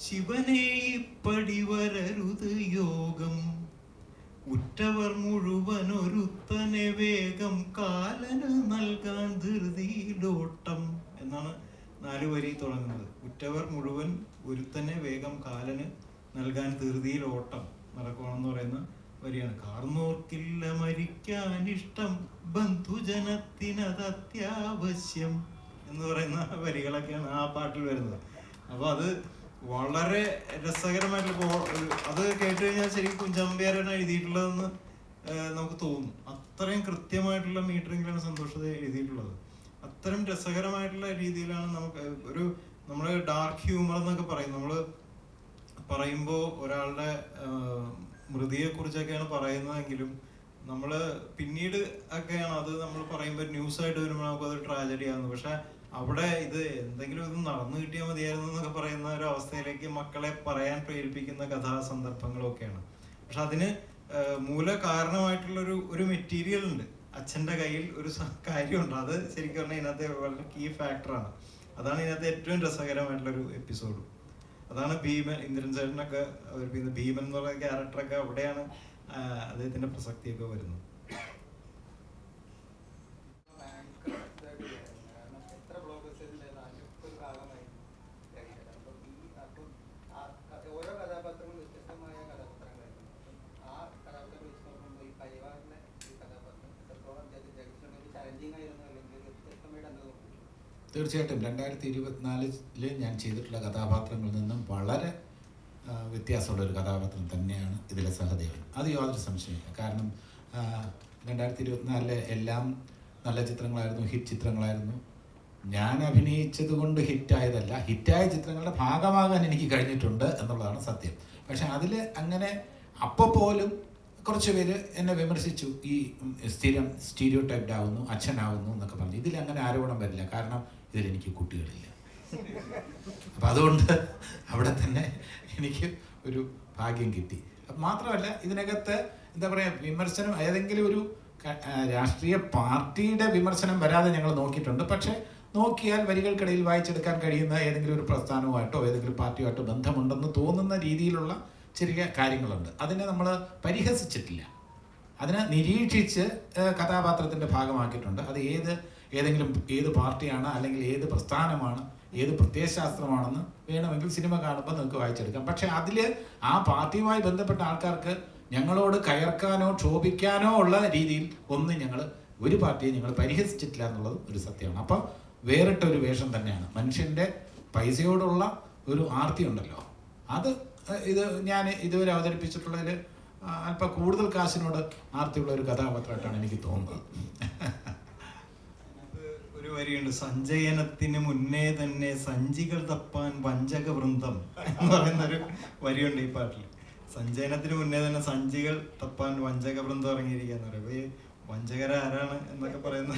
ശിവനേ പടിവരരുത് യോഗം ഉറ്റവർ മുഴുവൻ ഒരുത്തനെ വേഗം കാലന് നൽകാൻ ധൃതിയിലോട്ടം എന്നാണ് 4 വരി തുടങ്ങുന്നത്. ഉറ്റവർ മുഴുവൻ ഒരുത്തനെ വേഗം കാലന് നൽകാൻ ധൃതിയിൽ ഓട്ടം നടക്കണമെന്ന് പറയുന്ന വരിയാണ്. കാർന്നോർക്കില്ല മരിക്കാൻ ഇഷ്ടം ബന്ധുജനത്തിനത് അത്യാവശ്യം എന്ന് പറയുന്ന വരികളൊക്കെയാണ് ആ പാട്ടിൽ വരുന്നത്. അപ്പോൾ അത് വളരെ രസകരമായിട്ടുള്ള, അത് കേട്ട് കഴിഞ്ഞാൽ ശരിക്കും കുഞ്ചാമ്പ്യാരാണ് എഴുതിയിട്ടുള്ളതെന്ന് നമുക്ക് തോന്നും. അത്രയും കൃത്യമായിട്ടുള്ള മീറ്ററിങ്ങിലാണ് സന്തോഷത എഴുതിയിട്ടുള്ളത്. അത്തരം രസകരമായിട്ടുള്ള രീതിയിലാണ് നമ്മൾ ഡാർക്ക് ഹ്യൂമർ എന്നൊക്കെ പറയും. നമ്മൾ പറയുമ്പോൾ ഒരാളുടെ മൃതിയെക്കുറിച്ചൊക്കെയാണ് പറയുന്നതെങ്കിലും നമ്മൾ പിന്നീട് ഒക്കെയാണ് അത് നമ്മൾ പറയുമ്പോൾ ന്യൂസായിട്ട് വരുമ്പോൾ നമുക്കത് ട്രാജഡിയാകുന്നു. പക്ഷെ അവിടെ ഇത് എന്തെങ്കിലും ഇത് നടന്നു കിട്ടിയാൽ മതിയായിരുന്നു എന്നൊക്കെ പറയുന്ന ഒരു അവസ്ഥയിലേക്ക് മക്കളെ പറയാൻ പ്രേരിപ്പിക്കുന്ന കഥാസന്ദർഭങ്ങളൊക്കെയാണ്. പക്ഷെ അതിന് മൂല കാരണമായിട്ടുള്ളൊരു മെറ്റീരിയൽ ഉണ്ട്. അച്ഛൻ്റെ കയ്യിൽ ഒരു കാര്യമുണ്ട്. അത് ശരിക്കും പറഞ്ഞാൽ ഇതിനകത്തെ വളരെ കീ ഫാക്ടറാണ്. അതാണ് ഇതിനകത്ത് ഏറ്റവും രസകരമായിട്ടുള്ളൊരു എപ്പിസോഡ്. അതാണ് ഭീമൻ, ഇന്ദ്രൻ ചേട്ടനൊക്കെ അവതരിപ്പിക്കുന്ന ഭീമൻ എന്നുള്ള ക്യാരക്ടറൊക്കെ അവിടെയാണ് അദ്ദേഹത്തിന്റെ പ്രസക്തിയൊക്കെ വരുന്നത്. എത്ര ബ്ലോഗേഴ്സിൽ തീർച്ചയായിട്ടും 2024 ഞാൻ ചെയ്തിട്ടുള്ള കഥാപാത്രങ്ങളിൽ നിന്നും വളരെ വ്യത്യാസമുള്ളൊരു കഥാപാത്രം തന്നെയാണ് ഇതിലെ സഹദേവൻ. അത് യാതൊരു സംശയമില്ല. കാരണം 2024 എല്ലാം നല്ല ചിത്രങ്ങളായിരുന്നു, ഹിറ്റ് ചിത്രങ്ങളായിരുന്നു. ഞാൻ അഭിനയിച്ചത് കൊണ്ട് ഹിറ്റായതല്ല, ഹിറ്റായ ചിത്രങ്ങളുടെ ഭാഗമാകാൻ എനിക്ക് കഴിഞ്ഞിട്ടുണ്ട് എന്നുള്ളതാണ് സത്യം. പക്ഷെ അതിൽ അങ്ങനെ അപ്പോൾ പോലും കുറച്ച് പേര് എന്നെ വിമർശിച്ചു, ഈ സ്ഥിരം സ്റ്റീരിയോ ടൈപ്ഡ് ആവുന്നു, അച്ഛനാവുന്നു എന്നൊക്കെ പറഞ്ഞു. ഇതിലങ്ങനെ ആരോപണം വരില്ല, കാരണം ഇതിലെനിക്ക് കുട്ടികളില്ല. അപ്പം അതുകൊണ്ട് അവിടെ തന്നെ എനിക്ക് ഒരു ഭാഗ്യം കിട്ടി. മാത്രമല്ല ഇതിനകത്ത് എന്താ പറയുക, വിമർശനം ഏതെങ്കിലും ഒരു രാഷ്ട്രീയ പാർട്ടിയുടെ വിമർശനം വരാതെ ഞങ്ങൾ നോക്കിയിട്ടുണ്ട്. പക്ഷേ നോക്കിയാൽ വരികൾക്കിടയിൽ വായിച്ചെടുക്കാൻ കഴിയുന്ന ഏതെങ്കിലും ഒരു പ്രസ്ഥാനവുമായിട്ടോ ഏതെങ്കിലും പാർട്ടിയുമായിട്ടോ ബന്ധമുണ്ടെന്ന് തോന്നുന്ന രീതിയിലുള്ള ചെറിയ കാര്യങ്ങളുണ്ട്. അതിനെ നമ്മൾ പരിഹസിച്ചിട്ടില്ല, അതിനെ നിരീക്ഷിച്ച് കഥാപാത്രത്തിൻ്റെ ഭാഗമാക്കിയിട്ടുണ്ട്. അത് ഏത് പാർട്ടിയാണ്, അല്ലെങ്കിൽ ഏത് പ്രസ്ഥാനമാണ്, ഏത് പ്രത്യയശാസ്ത്രമാണെന്ന് വേണമെങ്കിൽ സിനിമ കാണുമ്പോൾ നിങ്ങൾക്ക് വായിച്ചെടുക്കാം. പക്ഷേ അതിൽ ആ പാർട്ടിയുമായി ബന്ധപ്പെട്ട ആൾക്കാർക്ക് ഞങ്ങളോട് കയർക്കാനോ ക്ഷോഭിക്കാനോ ഉള്ള രീതിയിൽ ഒന്നും ഒരു പാർട്ടിയെ ഞങ്ങൾ പരിഹസിച്ചിട്ടില്ല എന്നുള്ളത് ഒരു സത്യമാണ്. അപ്പം വേറിട്ടൊരു വേഷം തന്നെയാണ്. മനുഷ്യൻ്റെ പൈസയോടുള്ള ഒരു ആർത്തി ഉണ്ടല്ലോ, അത് ഞാൻ ഇതുവരെ അവതരിപ്പിച്ചിട്ടുള്ളതിൽ അല്പം കൂടുതൽ കാശിനോട് ആർത്തിയുള്ള ഒരു കഥാപാത്രമായിട്ടാണ് എനിക്ക് തോന്നുന്നത്. ഒരു വരിയുണ്ട്, സഞ്ചയനത്തിന് മുന്നേ തന്നെ സഞ്ചികൾ തപ്പാൻ വഞ്ചക വൃന്ദം എന്ന് പറയുന്നൊരു വരിയുണ്ട് ഈ പാട്ടിൽ. സഞ്ചയനത്തിന് മുന്നേ തന്നെ സഞ്ചികൾ തപ്പാൻ വഞ്ചക വൃന്ദം ഇറങ്ങിയിരിക്കാന്ന് പറയും. അപ്പൊ ഈ വഞ്ചകരാരാണ് എന്നൊക്കെ പറയുന്ന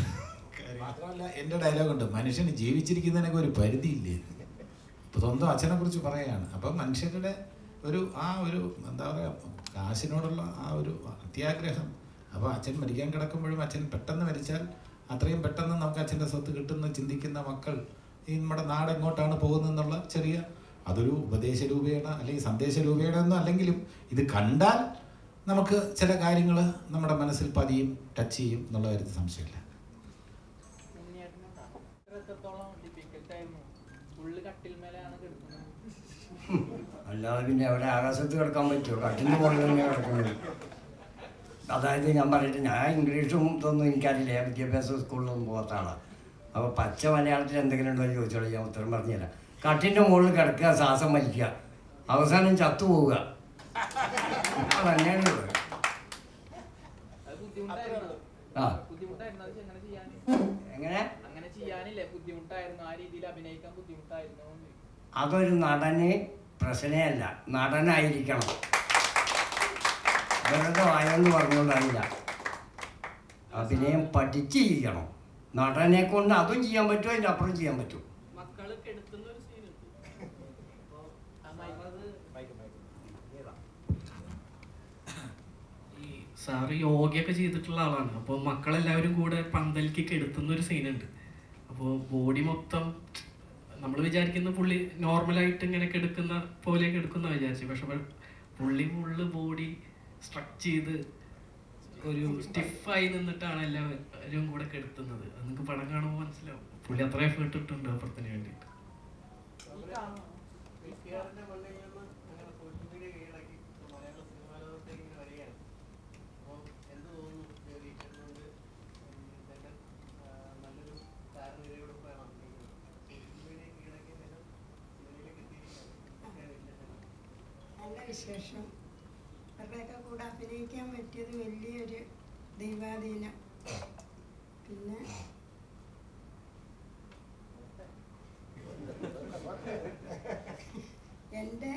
കാര്യം. മാത്രമല്ല എൻ്റെ ഡയലോഗുണ്ട്, മനുഷ്യന് ജീവിച്ചിരിക്കുന്നതിനൊക്കെ ഒരു പരിധിയില്ലേ. ഇപ്പൊ സ്വന്തം അച്ഛനെ കുറിച്ച് പറയുകയാണ്. അപ്പം മനുഷ്യരുടെ ഒരു എന്താ പറയുക, കാശിനോടുള്ള ആ ഒരു അത്യാഗ്രഹം. അപ്പോൾ അച്ഛൻ മരിക്കാൻ കിടക്കുമ്പോഴും അച്ഛൻ പെട്ടെന്ന് മരിച്ചാൽ അത്രയും പെട്ടെന്ന് നമുക്ക് അച്ഛൻ്റെ സ്വത്ത് കിട്ടുന്ന ചിന്തിക്കുന്ന മക്കൾ ഈ നമ്മുടെ നാട് എങ്ങോട്ടാണ് പോകുന്നതെന്നുള്ള ചെറിയ അതൊരു ഉപദേശ രൂപേണ അല്ലെങ്കിൽ സന്ദേശ രൂപേണ ഒന്നും അല്ലെങ്കിലും ഇത് കണ്ടാൽ നമുക്ക് ചില കാര്യങ്ങൾ നമ്മുടെ മനസ്സിൽ പതിയും, ടച്ച് ചെയ്യും എന്നുള്ള കാര്യത്തിൽ സംശയമില്ല. അല്ലാതെ പിന്നെ അവിടെ ആകാശത്ത് കിടക്കാൻ പറ്റുമോ? കട്ടിൻ്റെ മുകളിൽ തന്നെ കിടക്കുന്നത്. അതായത് ഞാൻ പറയട്ടെ, ഞാൻ ഇംഗ്ലീഷും ഇതൊന്നും എനിക്കറിയില്ല, ഞാൻ വിദ്യാഭ്യാസ സ്കൂളിലൊന്നും പോകാത്ത ആളാണ്. അപ്പോൾ പച്ച മലയാളത്തിൽ എന്തെങ്കിലും ഉണ്ടോ എന്ന് ചോദിച്ചോളൂ, ഞാൻ ഉത്തരം പറഞ്ഞുതരാം. കട്ടിൻ്റെ മുകളിൽ കിടക്കുക, ശ്വാസം വലിക്കുക, അവസാനം ചത്തുപോവുക, അതന്നെയാണ് ഉള്ളത്. ആ എങ്ങനെ അതൊരു നടന് പ്രശ്നമല്ല, നടനായിരിക്കണം. വെറുതെ വായെന്ന് പറഞ്ഞുകൊണ്ടല്ല, അഭിനയം പഠിച്ചിരിക്കണം. നടനെ കൊണ്ട് അതും ചെയ്യാൻ പറ്റുമോ, അതിൻ്റെ അപ്പുറം ചെയ്യാൻ പറ്റും. സാറ് യോഗയൊക്കെ ചെയ്തിട്ടുള്ള ആളാണ്. അപ്പോൾ മക്കളെല്ലാവരും കൂടെ പന്തലിക്ക് കെടുത്തുന്ന ഒരു സീനുണ്ട്. അപ്പോൾ ബോഡി മൊത്തം നമ്മൾ വിചാരിക്കുന്ന പുള്ളി നോർമലായിട്ട് ഇങ്ങനെ കെടുക്കുന്ന പോലെ കെടുക്കുന്ന വിചാരിച്ചു. പക്ഷെ പുള്ളി ഫുള്ള് ബോഡി സ്ട്രക്ച് ചെയ്ത് ഒരു സ്റ്റിഫായി നിന്നിട്ടാണ് എല്ലാവരും കൂടെ കെടുത്തുന്നത്. അത് നിങ്ങൾക്ക് പടം കാണുമ്പോൾ മനസ്സിലാവും. പുള്ളി അത്ര എഫേർട്ട് ഇട്ടുണ്ട് അപ്പുറത്തിന് വേണ്ടിയിട്ട്. വിശേഷം അവരുടെയൊക്കെ കൂടെ അഭിനയിക്കാൻ പറ്റിയത് വലിയൊരു ദൈവാധീനം. പിന്നെ എൻ്റെ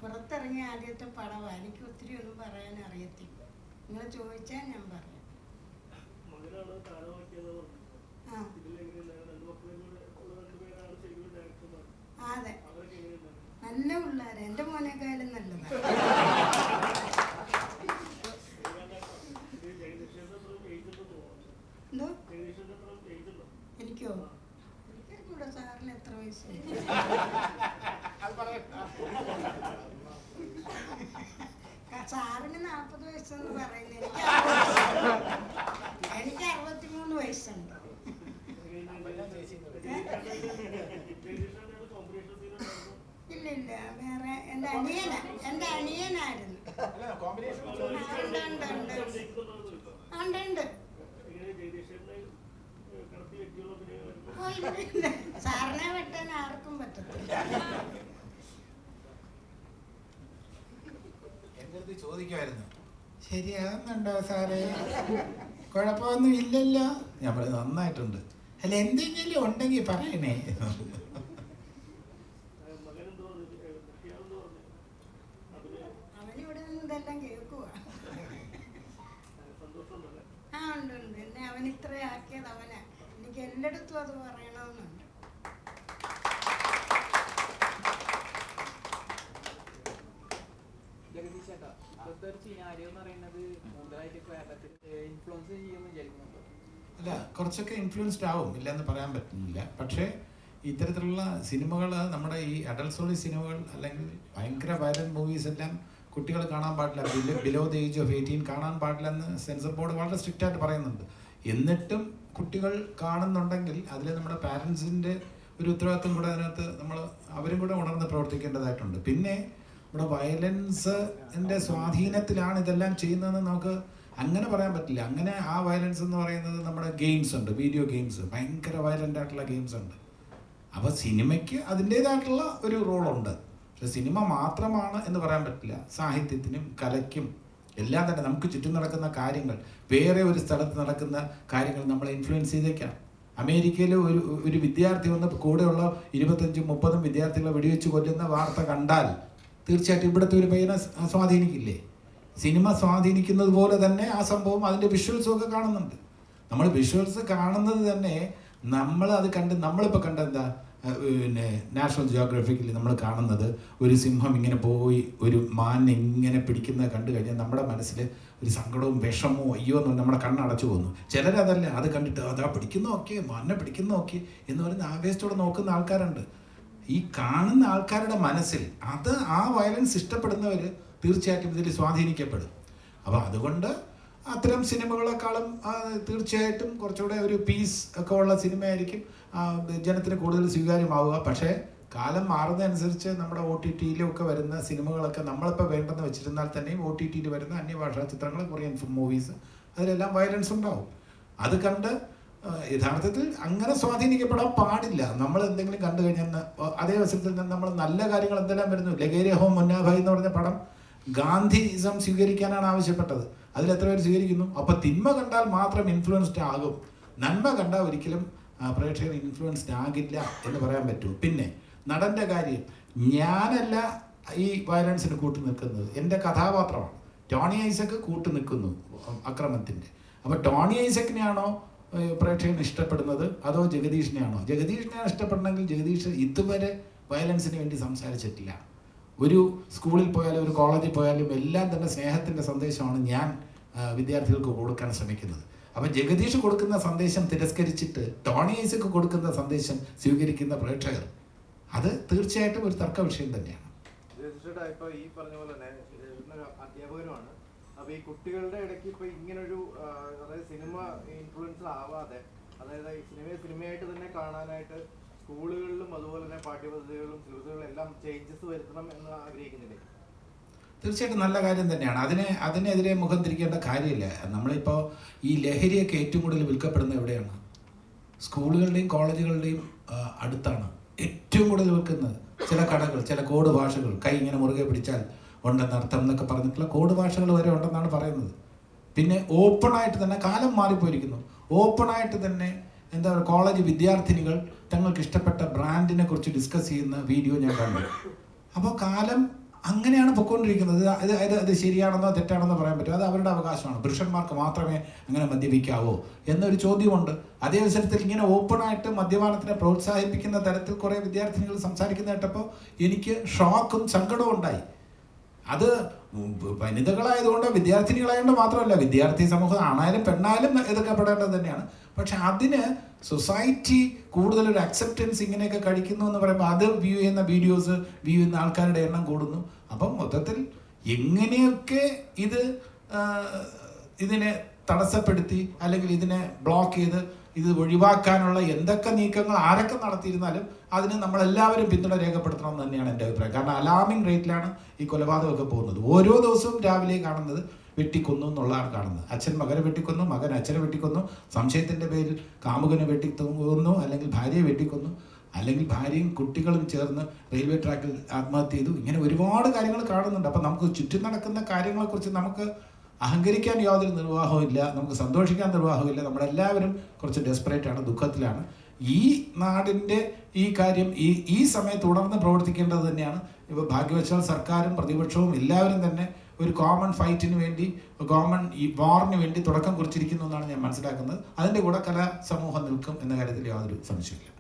പുറത്തിറങ്ങിയ ആദ്യത്തെ പടമാണ്. എനിക്ക് ഒത്തിരി ഒന്നും പറയാൻ അറിയത്തില്ല. നിങ്ങൾ ചോദിച്ചാൽ ഞാൻ പറയാം. അതെ, നല്ല പിള്ളേരെ, എൻ്റെ മോനേക്കാളും നല്ലതാണ്. എന്തോ എനിക്കോ എനിക്കൂടെ സാറിന് എത്ര വയസ്സുണ്ട്? സാറിന് 40 വയസ്സെന്ന് പറയുന്നത്, എനിക്ക് 63 വയസ്സുണ്ട്. ഇല്ല, വേറെ എൻ്റെ അനിയനായിരുന്നു. ഉണ്ട്. പറ്റത്തില്ല. എൻ്റെ അടുത്ത് ചോദിക്കുമായിരുന്നു, ശരിയാകുന്നുണ്ടോ സാറേ, കുഴപ്പമൊന്നും ഇല്ലല്ലോ. ഞാൻ പറഞ്ഞു നന്നായിട്ടുണ്ട്. അല്ല എന്തെങ്കിലും ഉണ്ടെങ്കിൽ പറയണേ. അവനിവിടെ നിന്ന് ഇതെല്ലാം കേൾക്കുക. ആ ഉണ്ട്. എന്നെ അവൻ ഇത്ര ആക്കിയത് അവനാ. എനിക്ക് എല്ലായിടത്തും അത് പറയണമെന്നുണ്ട്. ജഗദീഷ് ചേട്ടാ, ഇപ്പോഴത്തെ ഒരു സിനാരിയോ എന്ന് പറയുന്നത് കൂടുതലായിട്ട് കേരളത്തിൽ ഇൻഫ്ലുവൻസ് ചെയ്യുമെന്ന് വിചാരിക്കുന്നുണ്ടോ? അല്ല, കുറച്ചൊക്കെ ഇൻഫ്ലുവൻസ്ഡ് ആവും, ഇല്ലെന്ന് പറയാൻ പറ്റുന്നില്ല. പക്ഷേ ഇത്തരത്തിലുള്ള സിനിമകൾ, നമ്മുടെ ഈ അഡൽട്ട്സോളി സിനിമകൾ അല്ലെങ്കിൽ ഭയങ്കര വയലന്റ് മൂവീസ് എല്ലാം കുട്ടികൾ കാണാൻ പാടില്ല, ബിലോ ദ ഏജ് ഓഫ് 18 കാണാൻ പാടില്ല എന്ന് സെൻസർ ബോർഡ് വളരെ സ്ട്രിക്റ്റ് ആയിട്ട് പറയുന്നുണ്ട്. എന്നിട്ടും കുട്ടികൾ കാണുന്നുണ്ടെങ്കിൽ അതിൽ നമ്മുടെ പാരൻസിൻ്റെ ഒരു ഉത്തരവാദിത്വം കൂടെ അതിനകത്ത് അവരും കൂടെ ഉണർന്ന് പ്രവർത്തിക്കേണ്ടതായിട്ടുണ്ട്. പിന്നെ നമ്മുടെ വയലൻസിൻ്റെ സ്വാധീനത്തിലാണ് ഇതെല്ലാം ചെയ്യുന്നതെന്ന് നമുക്ക് അങ്ങനെ പറയാൻ പറ്റില്ല. അങ്ങനെ ആ വയലൻസ് എന്ന് പറയുന്നത് നമ്മുടെ ഗെയിംസ് ഉണ്ട്, വീഡിയോ ഗെയിംസ്, ഭയങ്കര വയലൻ്റ് ആയിട്ടുള്ള ഗെയിംസ് ഉണ്ട്. അപ്പോൾ സിനിമയ്ക്ക് അതിൻ്റേതായിട്ടുള്ള ഒരു റോളുണ്ട്. പക്ഷെ സിനിമ മാത്രമാണ് എന്ന് പറയാൻ പറ്റില്ല. സാഹിത്യത്തിനും കലയ്ക്കും എല്ലാം തന്നെ നമുക്ക് ചുറ്റും നടക്കുന്ന കാര്യങ്ങൾ, വേറെ ഒരു സ്ഥലത്ത് നടക്കുന്ന കാര്യങ്ങൾ നമ്മളെ ഇൻഫ്ലുവൻസ് ചെയ്തേക്കാം. അമേരിക്കയിൽ ഒരു വിദ്യാർത്ഥി വന്ന് കൂടെയുള്ള 25-30 വിദ്യാർത്ഥികളെ വെടിവെച്ച് കൊല്ലുന്ന വാർത്ത കണ്ടാൽ തീർച്ചയായിട്ടും ഇവിടുത്തെ ഒരു പയ്യനെ സ്വാധീനിക്കില്ലേ? സിനിമ സ്വാധീനിക്കുന്നത് പോലെ തന്നെ ആ സംഭവം അതിൻ്റെ വിഷ്വൽസും ഒക്കെ കാണുന്നുണ്ട്. നമ്മൾ വിഷ്വൽസ് കാണുന്നത് തന്നെ നമ്മൾ അത് കണ്ട് നമ്മളിപ്പോൾ കണ്ടെന്താ, പിന്നെ നാഷണൽ ജിയോഗ്രഫിക്കിൽ നമ്മൾ കാണുന്നത് ഒരു സിംഹം ഇങ്ങനെ പോയി ഒരു മാൻ ഇങ്ങനെ പിടിക്കുന്നത് കണ്ടു കഴിഞ്ഞാൽ നമ്മുടെ മനസ്സിൽ ഒരു സങ്കടവും വിഷമവും അയ്യോ എന്ന് നമ്മുടെ കണ്ണടച്ചു പോകുന്നു. ചിലരതല്ല, അത് കണ്ടിട്ട് അതാ പിടിക്കുന്ന നോക്കി, മാനെ പിടിക്കുന്ന നോക്കി എന്ന് പറയുന്ന ആവേശത്തോടെ നോക്കുന്ന ആൾക്കാരുണ്ട്. ഈ കാണുന്ന ആൾക്കാരുടെ മനസ്സിൽ ആ വയലൻസ് ഇഷ്ടപ്പെടുന്നവർ തീർച്ചയായിട്ടും ഇതിൽ സ്വാധീനിക്കപ്പെടും. അപ്പോൾ അതുകൊണ്ട് അത്തരം സിനിമകളെക്കാളും തീർച്ചയായിട്ടും കുറച്ചുകൂടെ ഒരു പീസ് ഒക്കെ ഉള്ള സിനിമയായിരിക്കും ജനത്തിന് കൂടുതൽ സ്വീകാര്യമാവുക. പക്ഷേ കാലം മാറുന്നതനുസരിച്ച് നമ്മുടെ OTT-യിലും ഒക്കെ വരുന്ന സിനിമകളൊക്കെ നമ്മളിപ്പോൾ വേണ്ടെന്ന് വെച്ചിരുന്നാൽ തന്നെയും OTT-യിൽ വരുന്ന അന്യഭാഷാ ചിത്രങ്ങൾ, കൊറിയൻ മൂവീസ്, അതിലെല്ലാം വയലൻസ് ഉണ്ടാവും. അത് കണ്ട് യഥാർത്ഥത്തിൽ അങ്ങനെ സ്വാധീനിക്കപ്പെടാൻ പാടില്ല. നമ്മൾ എന്തെങ്കിലും കണ്ടു കഴിഞ്ഞാൽ അതേ വശത്തിൽ നിന്ന് നമ്മൾ നല്ല കാര്യങ്ങൾ എന്തെല്ലാം വരുന്നു. ലഗേരിയ ഹോം മുന്നാഭായ് എന്ന് പറഞ്ഞ പടം ഗാന്ധിസം സ്വീകരിക്കാനാണ് ആവശ്യപ്പെട്ടത്. അതിലെത്ര പേര് സ്വീകരിക്കുന്നു? അപ്പോൾ തിന്മ കണ്ടാൽ മാത്രം ഇൻഫ്ലുവൻസ്ഡ് ആകും, നന്മ കണ്ടാൽ ഒരിക്കലും പ്രേക്ഷകർ ഇൻഫ്ലുവൻസ്ഡ് ആകില്ല എന്ന് പറയാൻ പറ്റൂ. പിന്നെ നടൻ്റെ കാര്യം, ഞാനല്ല ഈ വയലൻസിന് കൂട്ടു നിൽക്കുന്നത്, എൻ്റെ കഥാപാത്രമാണ്. ടോണി ഐസക്ക് കൂട്ടു നിൽക്കുന്നു അക്രമത്തിൻ്റെ. അപ്പോൾ ടോണി ഐസക്കിനെയാണോ പ്രേക്ഷകൻ ഇഷ്ടപ്പെടുന്നത് അതോ ജഗദീഷിനെയാണോ? ജഗദീഷിനെയാണ് ഇഷ്ടപ്പെടണമെങ്കിൽ ജഗദീഷ് ഇതുവരെ വയലൻസിന് വേണ്ടി സംസാരിച്ചിട്ടില്ല. ഒരു സ്കൂളിൽ പോയാലും ഒരു കോളേജിൽ പോയാലും എല്ലാം തന്നെ സ്നേഹത്തിൻ്റെ സന്ദേശമാണ് ഞാൻ വിദ്യാർത്ഥികൾക്ക് കൊടുക്കാൻ ശ്രമിക്കുന്നത്. അപ്പം ജഗദീഷ് കൊടുക്കുന്ന സന്ദേശം തിരസ്കരിച്ചിട്ട് ടോണി ഐസക്ക് കൊടുക്കുന്ന സന്ദേശം സ്വീകരിക്കുന്ന പ്രേക്ഷകർ, അത് തീർച്ചയായിട്ടും ഒരു തർക്ക വിഷയം തന്നെയാണ്. ഇപ്പോൾ ഈ പറഞ്ഞ പോലെ തന്നെ അധ്യാപകരുമാണ്. അപ്പോൾ ഈ കുട്ടികളുടെ ഇടയ്ക്ക് ഇപ്പോൾ ഇങ്ങനൊരു അതായത് സിനിമ ഇൻഫ്ലുവൻസർ ആവാതെ, അതായത് സിനിമയായിട്ട് തന്നെ കാണാനായിട്ട് സ്കൂളുകളിലും അതുപോലെ തന്നെ പാഠ്യപദ്ധതികളും സിലബസുകളും എല്ലാം ചേഞ്ചസ് വരുത്തണം എന്ന് ആഗ്രഹിക്കുന്നില്ലേ? തീർച്ചയായിട്ടും നല്ല കാര്യം തന്നെയാണ്. അതിനെതിരെ മുഖം തിരിക്കേണ്ട കാര്യമില്ല. നമ്മളിപ്പോൾ ഈ ലഹരിയൊക്കെ ഏറ്റവും കൂടുതൽ വിൽക്കപ്പെടുന്നത് എവിടെയാണ്? സ്കൂളുകളുടെയും കോളേജുകളുടെയും അടുത്താണ് ഏറ്റവും കൂടുതൽ വിൽക്കുന്നത്. ചില കടകൾ, ചില കോഡ് ഭാഷകൾ, കൈ ഇങ്ങനെ മുറുകെ പിടിച്ചാൽ ഉണ്ടെന്ന് അർത്ഥം എന്നൊക്കെ പറഞ്ഞിട്ടുള്ള കോഡ് ഭാഷകൾ വരെ ഉണ്ടെന്നാണ് പറയുന്നത്. പിന്നെ ഓപ്പണായിട്ട് തന്നെ കാലം മാറിപ്പോയിരിക്കുന്നു. ഓപ്പണായിട്ട് തന്നെ എന്താ പറയുക, കോളേജ് വിദ്യാർത്ഥിനികൾ തങ്ങൾക്ക് ഇഷ്ടപ്പെട്ട ബ്രാൻഡിനെ കുറിച്ച് ഡിസ്കസ് ചെയ്യുന്ന വീഡിയോ ഞാൻ കണ്ടു. അപ്പോൾ കാലം അങ്ങനെയാണ് പൊയ്ക്കൊണ്ടിരിക്കുന്നത്. അത് ശരിയാണെന്നോ തെറ്റാണെന്നോ പറയാൻ പറ്റും, അത് അവരുടെ അവകാശമാണ്. പുരുഷന്മാർക്ക് മാത്രമേ അങ്ങനെ മദ്യപിക്കാവോ എന്നൊരു ചോദ്യമുണ്ട്. അതേ അവസരത്തിൽ ഇങ്ങനെ ഓപ്പണായിട്ട് മദ്യപാനത്തിനെ പ്രോത്സാഹിപ്പിക്കുന്ന തരത്തിൽ കുറേ വിദ്യാർത്ഥിനികൾ സംസാരിക്കുന്ന കേട്ടപ്പോൾ എനിക്ക് ഷോക്കും സങ്കടവും ഉണ്ടായി. അത് വനിതകളായതുകൊണ്ട്, വിദ്യാർത്ഥിനികളായതുകൊണ്ട് മാത്രമല്ല, വിദ്യാർത്ഥി സമൂഹം ആണായാലും പെണ്ണായാലും എതിർക്കപ്പെടേണ്ടത് തന്നെയാണ്. പക്ഷെ അതിന് സൊസൈറ്റി കൂടുതലൊരു അക്സെപ്റ്റൻസ് ഇങ്ങനെയൊക്കെ കഴിക്കുന്നു എന്ന് പറയുമ്പോൾ അത് വ്യൂ ചെയ്യുന്ന വീഡിയോസ് വ്യൂ ചെയ്യുന്ന ആൾക്കാരുടെ എണ്ണം കൂടുന്നു. അപ്പം മൊത്തത്തിൽ എങ്ങനെയൊക്കെ ഇതിനെ തടസ്സപ്പെടുത്തി അല്ലെങ്കിൽ ഇതിനെ ബ്ലോക്ക് ചെയ്ത് ഇത് ഒഴിവാക്കാനുള്ള എന്തൊക്കെ നീക്കങ്ങൾ ആരൊക്കെ നടത്തിയിരുന്നാലും അതിന് നമ്മളെല്ലാവരും പിന്തുണ രേഖപ്പെടുത്തണം എന്ന് തന്നെയാണ് എൻ്റെ അഭിപ്രായം. കാരണം അലാമിംഗ് റേറ്റിലാണ് ഈ കൊലപാതകമൊക്കെ പോകുന്നത്. ഓരോ ദിവസവും രാവിലെ കാണുന്നത് വെട്ടിക്കൊന്നു എന്നുള്ളതാണ് കാണുന്നത്. അച്ഛൻ മകനെ വെട്ടിക്കൊന്നു, മകൻ അച്ഛനെ വെട്ടിക്കൊന്നു, സംശയത്തിൻ്റെ പേരിൽ കാമുകനെ വെട്ടിക്കൊന്നു, അല്ലെങ്കിൽ ഭാര്യയെ വെട്ടിക്കൊന്നു. അല്ലെങ്കിൽ ഭാര്യയും കുട്ടികളും ചേർന്ന് റെയിൽവേ ട്രാക്കിൽ ആത്മഹത്യ ചെയ്തു. ഇങ്ങനെ ഒരുപാട് കാര്യങ്ങൾ കാണുന്നുണ്ട്. അപ്പം നമുക്ക് ചുറ്റും നടക്കുന്ന കാര്യങ്ങളെക്കുറിച്ച് നമുക്ക് അഹങ്കരിക്കാൻ യാതൊരു നിർവാഹവും ഇല്ല, നമുക്ക് സന്തോഷിക്കാൻ നിർവാഹവും ഇല്ല. നമ്മളെല്ലാവരും കുറച്ച് ഡെസ്പറേറ്റ് ആണ്, ദുഃഖത്തിലാണ്. ഈ നാടിൻ്റെ ഈ കാര്യം ഈ സമയത്ത് തുടർന്ന് പ്രവർത്തിക്കേണ്ടത് തന്നെയാണ്. ഇപ്പോൾ ഭാഗ്യവശാൽ സർക്കാരും പ്രതിപക്ഷവും എല്ലാവരും തന്നെ ഒരു കോമൺ ഫൈറ്റിന് വേണ്ടി, കോമൺ ഈ വാറിന് വേണ്ടി തുടക്കം കുറിച്ചിരിക്കുന്നു എന്നാണ് ഞാൻ മനസ്സിലാക്കുന്നത്. അതിൻ്റെ കൂടെ കലാസമൂഹം നിൽക്കും എന്ന കാര്യത്തിൽ യാതൊരു സംശയമില്ല.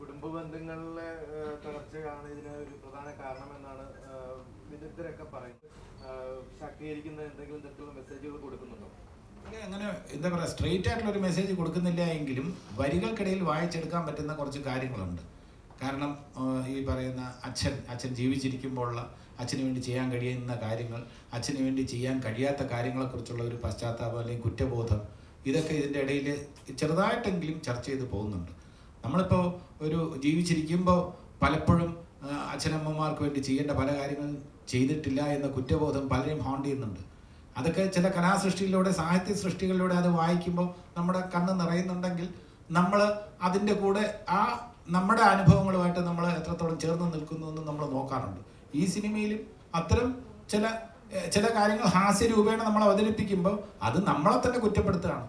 കുടുംബ ബന്ധങ്ങളിലെ തകർച്ചയാണ് ഇതിന് ഒരു പ്രധാന കാരണമെന്നാണ് വിദഗ്ധരൊക്കെ പറയുന്നത്. ശാക്തീകരിക്കുന്ന എന്തെങ്കിലും തരത്തിലുള്ള മെസ്സേജുകൾ കൊടുക്കുന്നുണ്ടോ? അങ്ങനെ എന്താ പറയുക, സ്ട്രെയിറ്റ് ആയിട്ടുള്ള ഒരു മെസ്സേജ് കൊടുക്കുന്നില്ല എങ്കിലും വരികൾക്കിടയിൽ വായിച്ചെടുക്കാൻ പറ്റുന്ന കുറച്ച് കാര്യങ്ങളുണ്ട്. കാരണം ഈ പറയുന്ന അച്ഛൻ ജീവിച്ചിരിക്കുമ്പോഴുള്ള അച്ഛന് വേണ്ടി ചെയ്യാൻ കഴിയുന്ന കാര്യങ്ങൾ, അച്ഛന് വേണ്ടി ചെയ്യാൻ കഴിയാത്ത കാര്യങ്ങളെക്കുറിച്ചുള്ള ഒരു പശ്ചാത്താപം അല്ലെങ്കിൽ കുറ്റബോധം, ഇതൊക്കെ ഇതിൻ്റെ ഇടയിൽ ചെറുതായിട്ടെങ്കിലും ചർച്ച ചെയ്ത് പോകുന്നുണ്ട്. നമ്മളിപ്പോൾ ഒരു ജീവിച്ചിരിക്കുമ്പോൾ പലപ്പോഴും അച്ഛനമ്മമാർക്ക് വേണ്ടി ചെയ്യേണ്ട പല കാര്യങ്ങളും ചെയ്തിട്ടില്ല എന്ന കുറ്റബോധം പലരെയും ഹോണ്ട് ചെയ്യുന്നുണ്ട്. അതൊക്കെ ചില കലാസൃഷ്ടിയിലൂടെ, സാഹിത്യ സൃഷ്ടികളിലൂടെ അത് വായിക്കുമ്പോൾ നമ്മുടെ കണ്ണ് നിറയുന്നുണ്ടെങ്കിൽ നമ്മൾ അതിൻ്റെ കൂടെ ആ നമ്മുടെ അനുഭവങ്ങളുമായിട്ട് നമ്മൾ എത്രത്തോളം ചേർന്ന് നിൽക്കുന്നു എന്ന് നമ്മൾ നോക്കാറുണ്ട്. ഈ സിനിമയിലും അത്തരം ചില കാര്യങ്ങൾ ഹാസ്യരൂപേണ നമ്മൾ അവതരിപ്പിക്കുമ്പോൾ അത് നമ്മളെ തന്നെ കുറ്റപ്പെടുത്തുകയാണ്.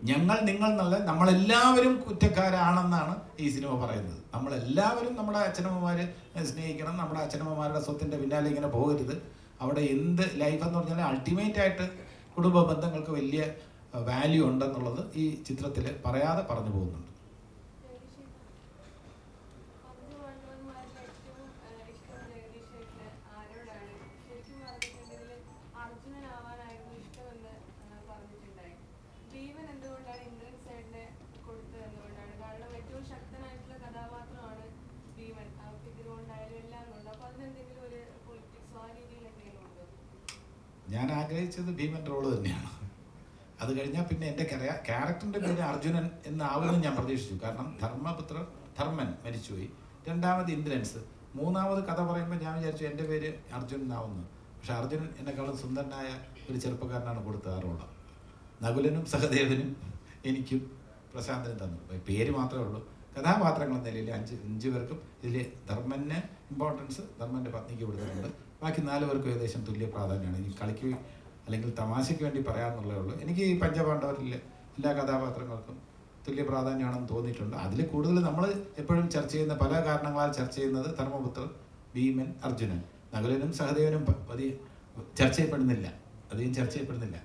നിങ്ങൾ എന്നല്ല, നമ്മളെല്ലാവരും കുറ്റക്കാരാണെന്നാണ് ഈ സിനിമ പറയുന്നത്. നമ്മളെല്ലാവരും നമ്മുടെ അച്ഛനമ്മമാരെ സ്നേഹിക്കണം, നമ്മുടെ അച്ഛനമ്മമാരുടെ സ്വത്തിൻ്റെ പിന്നാലെ ഇങ്ങനെ പോകരുത്. അവിടെ എന്ത് ലൈഫ് എന്ന് പറഞ്ഞാൽ അൾട്ടിമേറ്റ് ആയിട്ട് കുടുംബ ബന്ധങ്ങൾക്ക് വലിയ വാല്യൂ ഉണ്ടെന്നുള്ളത് ഈ ചിത്രത്തിൽ പറയാതെ പറഞ്ഞു പോകുന്നുണ്ട്. ഞാൻ ആഗ്രഹിച്ചത് ഭീമൻ്റെ റോള് തന്നെയാണ്. അത് കഴിഞ്ഞാൽ പിന്നെ എൻ്റെ ക്യാരക്ടറിൻ്റെ പേര് അർജുനൻ എന്നാവുമെന്ന് ഞാൻ പ്രതീക്ഷിച്ചു. കാരണം ധർമ്മൻ മരിച്ചുപോയി, രണ്ടാമത് ഇന്ദ്രൻസ്, മൂന്നാമത് കഥ പറയുമ്പോൾ ഞാൻ വിചാരിച്ചു എൻ്റെ പേര് അർജുനൻ എന്നാവുന്നു. പക്ഷെ അർജുനൻ എന്നെക്കാളും സുന്ദരനായ ഒരു ചെറുപ്പക്കാരനാണ് കൊടുത്തത് ആ റോള്. നകുലനും സഹദേവനും എനിക്കും പ്രശാന്തനും തന്നു. പേര് മാത്രമേ ഉള്ളൂ. കഥാപാത്രങ്ങൾ എന്ന നിലയിൽ അഞ്ച് പേർക്കും ഇതിൽ ധർമ്മന് ഇമ്പോർട്ടൻസ് ധർമ്മൻ്റെ പത്നിക്ക് കൊടുത്തിട്ടുണ്ട്. ബാക്കി 4 പേർക്കും ഏകദേശം തുല്യ പ്രാധാന്യമാണ്. ഇനി കളിക്ക് അല്ലെങ്കിൽ തമാശയ്ക്ക് വേണ്ടി പറയാമെന്നുള്ളതേ ഉള്ളൂ. എനിക്ക് ഈ പഞ്ചപാണ്ഡവരിലെ എല്ലാ കഥാപാത്രങ്ങൾക്കും തുല്യ പ്രാധാന്യമാണെന്ന് തോന്നിയിട്ടുണ്ട്. അതിൽ കൂടുതൽ നമ്മൾ എപ്പോഴും ചർച്ച ചെയ്യുന്ന, പല കാരണങ്ങളാൽ ചർച്ച ചെയ്യുന്നത് ധർമ്മപുത്രൻ, ഭീമൻ, അർജുനൻ. നകുലനും സഹദേവനും ചർച്ച ചെയ്യപ്പെടുന്നില്ല, അധികം ചർച്ച ചെയ്യപ്പെടുന്നില്ല.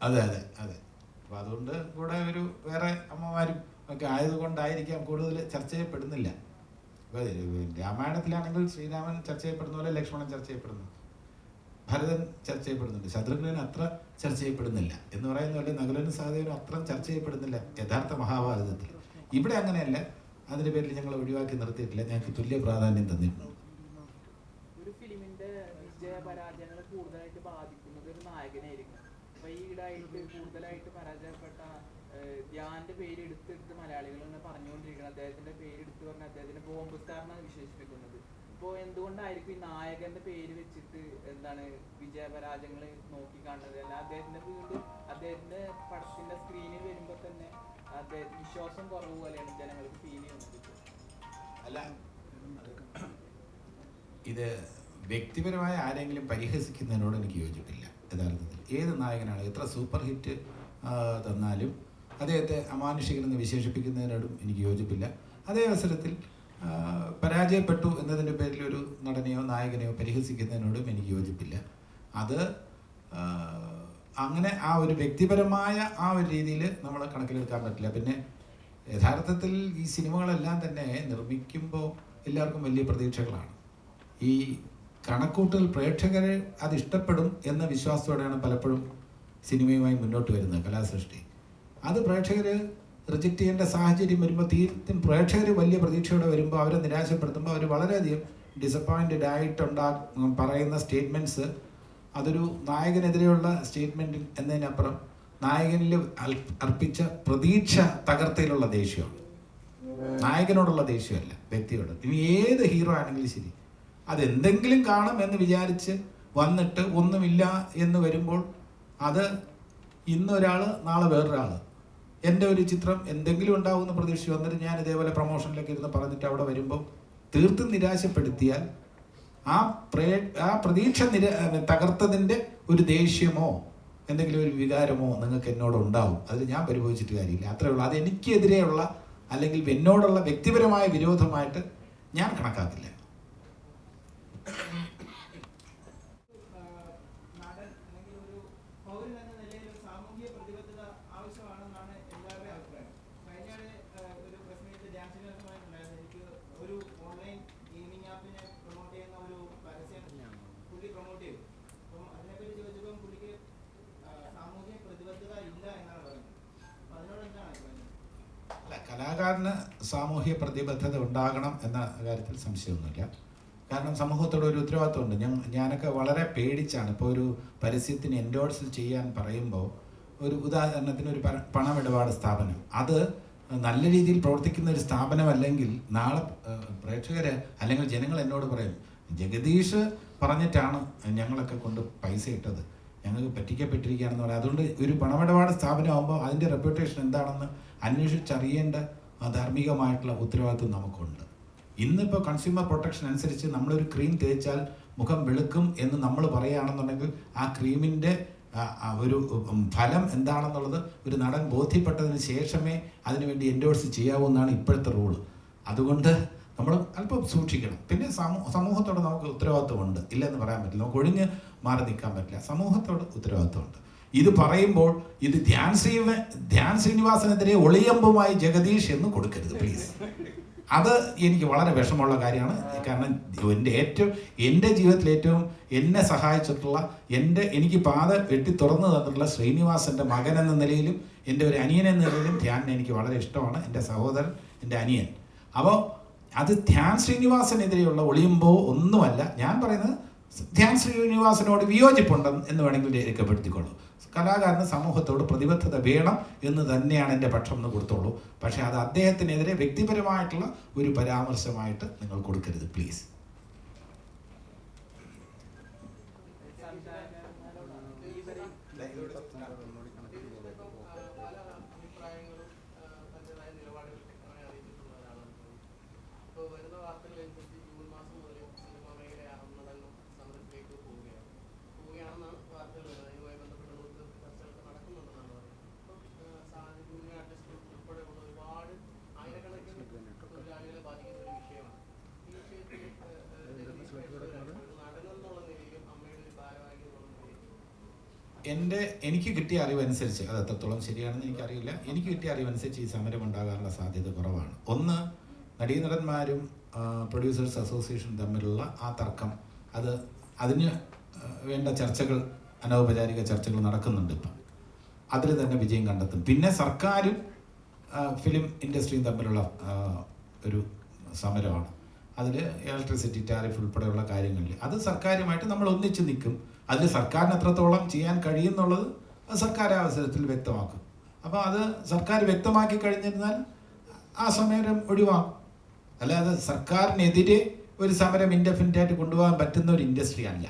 അതെ. അപ്പോൾ അതുകൊണ്ട് കൂടെ ഒരു വേറെ അമ്മമാരും ഒക്കെ ആയതുകൊണ്ടായിരിക്കാം കൂടുതൽ ചർച്ച ചെയ്യപ്പെടുന്നില്ല. രാമായണത്തിലാണെങ്കിൽ ശ്രീരാമൻ ചർച്ച ചെയ്യപ്പെടുന്ന പോലെ ലക്ഷ്മണൻ ചർച്ച ചെയ്യപ്പെടുന്നു, ഭരതൻ ചർച്ച ചെയ്യപ്പെടുന്നുണ്ട്. ശത്രുഘ്നൻ അത്ര ചർച്ച ചെയ്യപ്പെടുന്നില്ല എന്ന് പറയുന്ന പോലെ നകുലനും സഹദേവനും അത്ര ചർച്ച ചെയ്യപ്പെടുന്നില്ല യഥാർത്ഥ മഹാഭാരതത്തിൽ. ഇവിടെ അങ്ങനെയല്ല. അതിന്റെ പേരിൽ ഞങ്ങൾ ഒഴിവാക്കി നിർത്തിയിട്ടില്ല, ഞങ്ങൾക്ക് തുല്യ പ്രാധാന്യം തന്നിട്ടുണ്ട്. ഒരു ഫിലിമിന്റെ വിജയപരാജയങ്ങൾ കൂടുതലായിട്ട് ബാധിക്കുന്നത് ഒരു നായകനായിരിക്കും. അപ്പൊ ഈയിടായിട്ട് കൂടുതലായിട്ട് പരാജയപ്പെട്ട ധ്യാന്റെ പേര് എടുത്തെടുത്ത് മലയാളികൾ തന്നെ പറഞ്ഞുകൊണ്ടിരിക്കുന്നത്, അദ്ദേഹത്തിന്റെ പേര് എടുത്ത് പറഞ്ഞ അദ്ദേഹത്തിന്റെ ബോംബ് സ്റ്റാറിനാണ് വിശേഷിപ്പിക്കുന്നത്. ഇപ്പോൾ എന്തുകൊണ്ടായിരിക്കും ഈ നായകന്റെ പേര് വെച്ചിട്ട് എന്താണ് വിജയപരാജയങ്ങൾ നോക്കി കാണുന്നത്? അല്ല അദ്ദേഹത്തിന്റെ വീണ്ടും അദ്ദേഹത്തിന്റെ പടത്തിന്റെ സ്ക്രീനിൽ വരുമ്പോൾ തന്നെ അദ്ദേഹത്തിന് വിശ്വാസം കുറവ് പോലെയാണ് ജനങ്ങൾക്ക് ഫീൽ ചെയ്യുന്നത്. അല്ല, ഇത് വ്യക്തിപരമായ ആരെങ്കിലും പരിഹസിക്കുന്നതിനോട് എനിക്ക് യോജിപ്പില്ല. യഥാർത്ഥത്തിൽ ഏത് നായകനാണ് എത്ര സൂപ്പർ ഹിറ്റ് തന്നാലും അദ്ദേഹത്തെ അമാനുഷികനെന്ന് വിശേഷിപ്പിക്കുന്നതിനോടും എനിക്ക് യോജിപ്പില്ല. അതേ അവസരത്തിൽ പരാജയപ്പെട്ടു എന്നതിൻ്റെ പേരിൽ ഒരു നടനെയോ നായകനെയോ പരിഹസിക്കുന്നതിനോടും എനിക്ക് യോജിപ്പില്ല. അത് അങ്ങനെ ആ ഒരു വ്യക്തിപരമായ ആ ഒരു രീതിയിൽ നമ്മൾ കണക്കിലെടുക്കാൻ പറ്റില്ല. പിന്നെ യഥാർത്ഥത്തിൽ ഈ സിനിമകളെല്ലാം തന്നെ നിർമ്മിക്കുമ്പോൾ എല്ലാവർക്കും വലിയ പ്രതീക്ഷകളാണ്. ഈ കണക്കൂട്ടൽ പ്രേക്ഷകർ അത് ഇഷ്ടപ്പെടും എന്ന വിശ്വാസത്തോടെയാണ് പലപ്പോഴും സിനിമയുമായി മുന്നോട്ട് വരുന്നത് കലാസൃഷ്ടി. അത് പ്രേക്ഷകർ റിജക്റ്റ് ചെയ്യേണ്ട സാഹചര്യം വരുമ്പോൾ തീർത്തും പ്രേക്ഷകർ വലിയ പ്രതീക്ഷയോടെ വരുമ്പോൾ അവരെ നിരാശപ്പെടുത്തുമ്പോൾ അവർ വളരെയധികം ഡിസപ്പോയിൻറ്റഡ് പറയുന്ന സ്റ്റേറ്റ്മെൻറ്റ്സ് അതൊരു നായകനെതിരെയുള്ള സ്റ്റേറ്റ്മെൻറ്റ് എന്നതിനപ്പുറം നായകനിൽ അർപ്പിച്ച പ്രതീക്ഷ തകർത്തയിലുള്ള ദേഷ്യമാണ്. നായകനോടുള്ള ദേഷ്യമല്ല, വ്യക്തിയോട്. ഇനി ഏത് ഹീറോ ആണെങ്കിലും ശരി, അതെന്തെങ്കിലും കാണും എന്ന് വിചാരിച്ച് വന്നിട്ട് ഒന്നുമില്ല എന്ന് വരുമ്പോൾ അത് ഇന്നൊരാൾ നാളെ വേറൊരാൾ എൻ്റെ ഒരു ചിത്രം എന്തെങ്കിലും ഉണ്ടാവുമെന്ന് പ്രതീക്ഷിച്ചു വന്നിട്ട് ഞാൻ ഇതേപോലെ പ്രൊമോഷനിലൊക്കെ ഇരുന്ന് പറഞ്ഞിട്ട് അവിടെ വരുമ്പോൾ തീർത്തും നിരാശപ്പെടുത്തിയാൽ ആ പ്രതീക്ഷ തകർത്തതിൻ്റെ ഒരു ദേഷ്യമോ എന്തെങ്കിലും ഒരു വികാരമോ നിങ്ങൾക്ക് എന്നോട് ഉണ്ടാവും. അതിൽ ഞാൻ പരിഭവിച്ചിട്ട് കാര്യമില്ല, അത്രേ ഉള്ളൂ. അത് എനിക്കെതിരെയുള്ള അല്ലെങ്കിൽ എന്നോടുള്ള വ്യക്തിപരമായ വിരോധമായിട്ട് ഞാൻ കണക്കാക്കില്ല. നടൻ അല്ലെങ്കിൽ ഒരു പൗരൻ എന്ന നിലയിൽ ഒരു സാമൂഹിക പ്രതിബദ്ധത ആവശ്യമാണെന്നാണ് എല്ലാവരുടെയും അഭിപ്രായം. കഴിഞ്ഞാല് ഒരു പ്രസ് മീറ്റ് ഡാൻസിനുണ്ടായിരുന്നു. എനിക്ക് ഒരു ഓൺലൈൻ ഗെയിമിംഗ് ആപ്പിനെ പ്രൊമോട്ട് ചെയ്യുന്ന ഒരു പരസ്യം പുള്ളി പ്രൊമോട്ട് ചെയ്തു. അപ്പം അതിനെപ്പറ്റി ചോദിച്ചപ്പോൾ പുള്ളിക്ക് സാമൂഹിക പ്രതിബദ്ധത ഇല്ല എന്നാണ് പറയുന്നത്. അപ്പം അതിനോട് എന്താണ് അഭിപ്രായം? അല്ല, കലാകാരന് സാമൂഹ്യ പ്രതിബദ്ധത ഉണ്ടാകണം എന്ന കാര്യത്തിൽ സംശയമൊന്നുമില്ല. കാരണം സമൂഹത്തോട് ഒരു ഉത്തരവാദിത്വമുണ്ട്. ഞാനൊക്കെ വളരെ പേടിച്ചാണ് ഇപ്പോൾ ഒരു പരസ്യത്തിന് എൻഡോഴ്സ് ചെയ്യാൻ പറയുമ്പോൾ, ഒരു ഉദാഹരണത്തിന് ഒരു പണമിടപാട് സ്ഥാപനം, അത് നല്ല രീതിയിൽ പ്രവർത്തിക്കുന്ന ഒരു സ്ഥാപനമല്ലെങ്കിൽ നാളെ പ്രേക്ഷകർ അല്ലെങ്കിൽ ജനങ്ങൾ എന്നോട് പറയും, ജഗദീഷ് പറഞ്ഞിട്ടാണ് ഞങ്ങളൊക്കെ കൊണ്ട് പൈസ ഇട്ടത്, ഞങ്ങൾക്ക് പറ്റിക്കപ്പെട്ടിരിക്കുകയാണെന്ന് പറയാം. അതുകൊണ്ട് ഒരു പണമിടപാട് സ്ഥാപനമാകുമ്പോൾ അതിൻ്റെ റെപ്യൂട്ടേഷൻ എന്താണെന്ന് അന്വേഷിച്ചറിയേണ്ട ധാർമ്മികമായിട്ടുള്ള ഉത്തരവാദിത്വം നമുക്കുണ്ട്. ഇന്നിപ്പോൾ കൺസ്യൂമർ പ്രൊട്ടക്ഷൻ അനുസരിച്ച് നമ്മളൊരു ക്രീം തേച്ചാൽ മുഖം വെളുക്കും എന്ന് നമ്മൾ പറയുകയാണെന്നുണ്ടെങ്കിൽ ആ ക്രീമിൻ്റെ ഒരു ഫലം എന്താണെന്നുള്ളത് ഒരു നടൻ ബോധ്യപ്പെട്ടതിന് ശേഷമേ അതിനുവേണ്ടി എൻഡോഴ്സ് ചെയ്യാവൂ എന്നാണ് ഇപ്പോഴത്തെ റൂള്. അതുകൊണ്ട് നമ്മൾ അല്പം സൂക്ഷിക്കണം. പിന്നെ സമൂഹത്തോട് നമുക്ക് ഉത്തരവാദിത്വമുണ്ട്, ഇല്ലെന്ന് പറയാൻ പറ്റില്ല. നമുക്ക് ഒഴിഞ്ഞ് മാറി നിൽക്കാൻ പറ്റില്ല. സമൂഹത്തോട് ഉത്തരവാദിത്വമുണ്ട്. ഇത് പറയുമ്പോൾ ഇത് ധ്യാൻ ശ്രീനിവാസനെതിരെ ഒളിയമ്പുമായി ജഗദീഷ് എന്ന് കൊടുക്കരുത് പ്ലീസ്. അത് എനിക്ക് വളരെ വിഷമമുള്ള കാര്യമാണ്. കാരണം എൻ്റെ ജീവിതത്തിൽ ഏറ്റവും എന്നെ സഹായിച്ചിട്ടുള്ള എനിക്ക് പാത വെട്ടി തുറന്നു തന്നിട്ടുള്ള ശ്രീനിവാസൻ്റെ മകൻ എന്ന നിലയിലും എൻ്റെ ഒരു അനിയൻ എന്ന നിലയിലും ധ്യാനിനെ എനിക്ക് വളരെ ഇഷ്ടമാണ്. എൻ്റെ സഹോദരൻ, എൻ്റെ അനിയൻ. അപ്പോൾ അത് ധ്യാൻ ശ്രീനിവാസനെതിരെയുള്ള ഒളിയുമ്പോ ഒന്നുമല്ല. ഞാൻ പറയുന്നത് ധ്യാൻ ശ്രീനിവാസനോട് വിയോജിപ്പുണ്ടെന്ന് എന്ന് വേണമെങ്കിൽ രേഖപ്പെടുത്തിക്കൊള്ളൂ. കലാകാരന് സമൂഹത്തോട് പ്രതിബദ്ധത വേണം എന്ന് തന്നെയാണ് എൻ്റെ പക്ഷം എന്ന് കൊടുത്തോളൂ. പക്ഷേ അത് അദ്ദേഹത്തിനെതിരെ വ്യക്തിപരമായിട്ടുള്ള ഒരു പരാമർശമായിട്ട് നിങ്ങൾ കൊടുക്കരുത് പ്ലീസ്. എനിക്ക് കിട്ടിയ അറിവനുസരിച്ച്, അത് എത്രത്തോളം ശരിയാണെന്ന് എനിക്കറിയില്ല, എനിക്ക് കിട്ടിയ അറിവനുസരിച്ച് ഈ സമരം ഉണ്ടാകാനുള്ള സാധ്യത കുറവാണ്. ഒന്ന്, നടീനടന്മാരും പ്രൊഡ്യൂസേഴ്സ് അസോസിയേഷൻ തമ്മിലുള്ള ആ തർക്കം, അതിന് വേണ്ട ചർച്ചകൾ, അനൗപചാരിക ചർച്ചകൾ നടക്കുന്നുണ്ട് ഇപ്പം. അതിൽ തന്നെ വിജയം കണ്ടെത്തും. പിന്നെ സർക്കാരും ഫിലിം ഇൻഡസ്ട്രിയും തമ്മിലുള്ള ഒരു സമരമാണ്. അതിൽ ഇലക്ട്രിസിറ്റി ടാരിഫ് ഉൾപ്പെടെയുള്ള കാര്യങ്ങളിൽ അത് സർക്കാരുമായിട്ട് നമ്മൾ ഒന്നിച്ച് നിൽക്കും. അതിൽ സർക്കാരിന് എത്രത്തോളം ചെയ്യാൻ കഴിയുമെന്നുള്ളത് സർക്കാർ ആ അവസരത്തിൽ വ്യക്തമാക്കും. അപ്പോൾ അത് സർക്കാർ വ്യക്തമാക്കി കഴിഞ്ഞിരുന്നാൽ ആ സമരം ഒഴിവാക്കും. അല്ലാതെ സർക്കാരിനെതിരെ ഒരു സമരം ഇൻഡെഫിനിറ്റായിട്ട് കൊണ്ടുപോകാൻ പറ്റുന്ന ഒരു ഇൻഡസ്ട്രി അല്ല.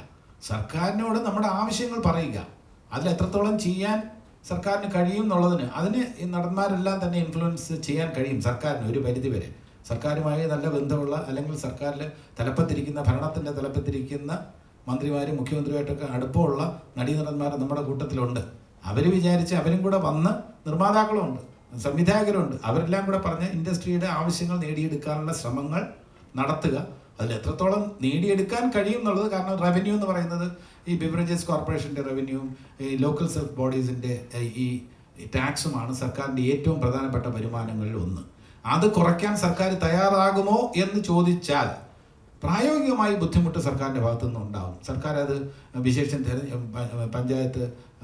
സർക്കാരിനോട് നമ്മുടെ ആവശ്യങ്ങൾ പറയുക, അതിൽ എത്രത്തോളം ചെയ്യാൻ സർക്കാരിന് കഴിയും എന്നുള്ളതിന് അതിന് ഈ നടന്മാരെല്ലാം തന്നെ ഇൻഫ്ലുവൻസ് ചെയ്യാൻ കഴിയും സർക്കാരിന് ഒരു പരിധിവരെ. സർക്കാരുമായി നല്ല ബന്ധമുള്ള അല്ലെങ്കിൽ സർക്കാരിൽ തലപ്പത്തിരിക്കുന്ന, ഭരണത്തിൻ്റെ തലപ്പത്തിരിക്കുന്ന മന്ത്രിമാരും മുഖ്യമന്ത്രിയുമായിട്ടൊക്കെ അടുപ്പമുള്ള നടീനടന്മാർ നമ്മുടെ കൂട്ടത്തിലുണ്ട്. അവർ വിചാരിച്ച് അവരും കൂടെ വന്ന്, നിർമ്മാതാക്കളുമുണ്ട്, സംവിധായകരുണ്ട്, അവരെല്ലാം കൂടെ പറഞ്ഞ് ഇൻഡസ്ട്രിയുടെ ആവശ്യങ്ങൾ നേടിയെടുക്കാനുള്ള ശ്രമങ്ങൾ നടത്തുക. അതിൽ എത്രത്തോളം നേടിയെടുക്കാൻ കഴിയും എന്നുള്ളത്, കാരണം റവന്യൂ എന്ന് പറയുന്നത് ഈ ബിവറേജസ് കോർപ്പറേഷൻ്റെ റവന്യൂവും ഈ ലോക്കൽ സെൽഫ് ബോഡീസിൻ്റെ ഈ ടാക്സുമാണ് സർക്കാരിൻ്റെ ഏറ്റവും പ്രധാനപ്പെട്ട വരുമാനങ്ങളിൽ ഒന്ന്. അത് കുറയ്ക്കാൻ സർക്കാർ തയ്യാറാകുമോ എന്ന് ചോദിച്ചാൽ പ്രായോഗികമായി ബുദ്ധിമുട്ട് സർക്കാരിൻ്റെ ഭാഗത്തുനിന്ന് ഉണ്ടാകും. സർക്കാർ അത് വിശേഷം പഞ്ചായത്ത്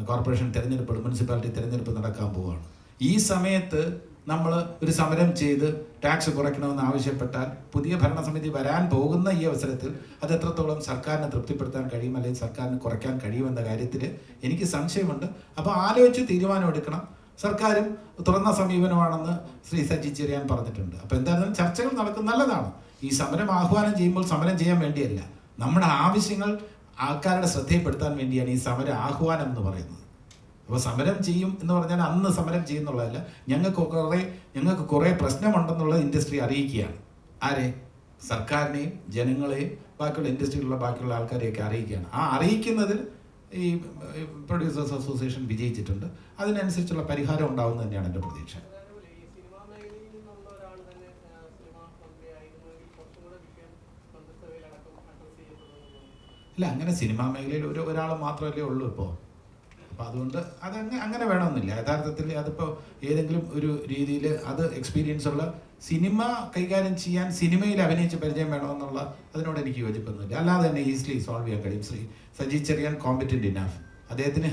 കോർപ്പറേഷൻ തിരഞ്ഞെടുപ്പ്, മുനിസിപ്പാലിറ്റി തിരഞ്ഞെടുപ്പ് നടക്കാൻ പോവുകയാണ്. ഈ സമയത്ത് നമ്മൾ ഒരു സമരം ചെയ്ത് ടാക്സ് കുറയ്ക്കണമെന്ന് ആവശ്യപ്പെട്ടാൽ പുതിയ ഭരണസമിതി വരാൻ പോകുന്ന ഈ അവസരത്തിൽ അത് എത്രത്തോളം സർക്കാരിനെ തൃപ്തിപ്പെടുത്താൻ കഴിയും അല്ലെങ്കിൽ സർക്കാരിന് കുറയ്ക്കാൻ കഴിയുമെന്ന കാര്യത്തിൽ എനിക്ക് സംശയമുണ്ട്. അപ്പോൾ ആലോചിച്ച് തീരുമാനമെടുക്കണം. സർക്കാരും തുറന്ന സമീപനമാണെന്ന് ശ്രീ സജി ചെറിയാൻ പറഞ്ഞിട്ടുണ്ട്. അപ്പോൾ എന്തായാലും ചർച്ചകൾ നടക്കും, നല്ലതാണ്. ഈ സമരം ആഹ്വാനം ചെയ്യുമ്പോൾ സമരം ചെയ്യാൻ വേണ്ടിയല്ല, നമ്മുടെ ആവശ്യങ്ങൾ ആൾക്കാരുടെ ശ്രദ്ധയിൽപ്പെടുത്താൻ വേണ്ടിയാണ് ഈ സമര ആഹ്വാനം എന്ന് പറയുന്നത്. അപ്പോൾ സമരം ചെയ്യും എന്ന് പറഞ്ഞാൽ അന്ന് സമരം ചെയ്യുന്നുള്ളതല്ല, ഞങ്ങൾക്ക് കുറേ പ്രശ്നമുണ്ടെന്നുള്ളത് ഇൻഡസ്ട്രി അറിയിക്കുകയാണ്. ആരെ? സർക്കാരിനെയും ജനങ്ങളെയും ബാക്കിയുള്ള ഇൻഡസ്ട്രിയിലുള്ള ബാക്കിയുള്ള ആൾക്കാരെയൊക്കെ അറിയിക്കുകയാണ്. ആ അറിയിക്കുന്നതിൽ ഈ പ്രൊഡ്യൂസേഴ്സ് അസോസിയേഷൻ വിജയിച്ചിട്ടുണ്ട്. അതിനനുസരിച്ചുള്ള പരിഹാരം ഉണ്ടാവും തന്നെയാണ് എൻ്റെ പ്രതീക്ഷ. ഇല്ല, അങ്ങനെ സിനിമാ മേഖലയിൽ ഒരാൾ മാത്രമല്ലേ ഉള്ളൂ ഇപ്പോൾ. അപ്പോൾ അതുകൊണ്ട് അങ്ങനെ വേണമെന്നില്ല. യഥാർത്ഥത്തിൽ അതിപ്പോൾ ഏതെങ്കിലും ഒരു രീതിയിൽ അത് എക്സ്പീരിയൻസ് ഉള്ള സിനിമ കൈകാര്യം ചെയ്യാൻ സിനിമയിൽ അഭിനയിച്ച് പരിചയം വേണമെന്നുള്ള അതിനോട് എനിക്ക് യോജിപ്പൊന്നുമില്ല. അല്ലാതെ തന്നെ ഈസിലി സോൾവ് ചെയ്യാൻ കഴിയും. സജി ചെറിയാൻ കോമ്പറ്റൻ്റ് ഇനഫ്, അദ്ദേഹത്തിന്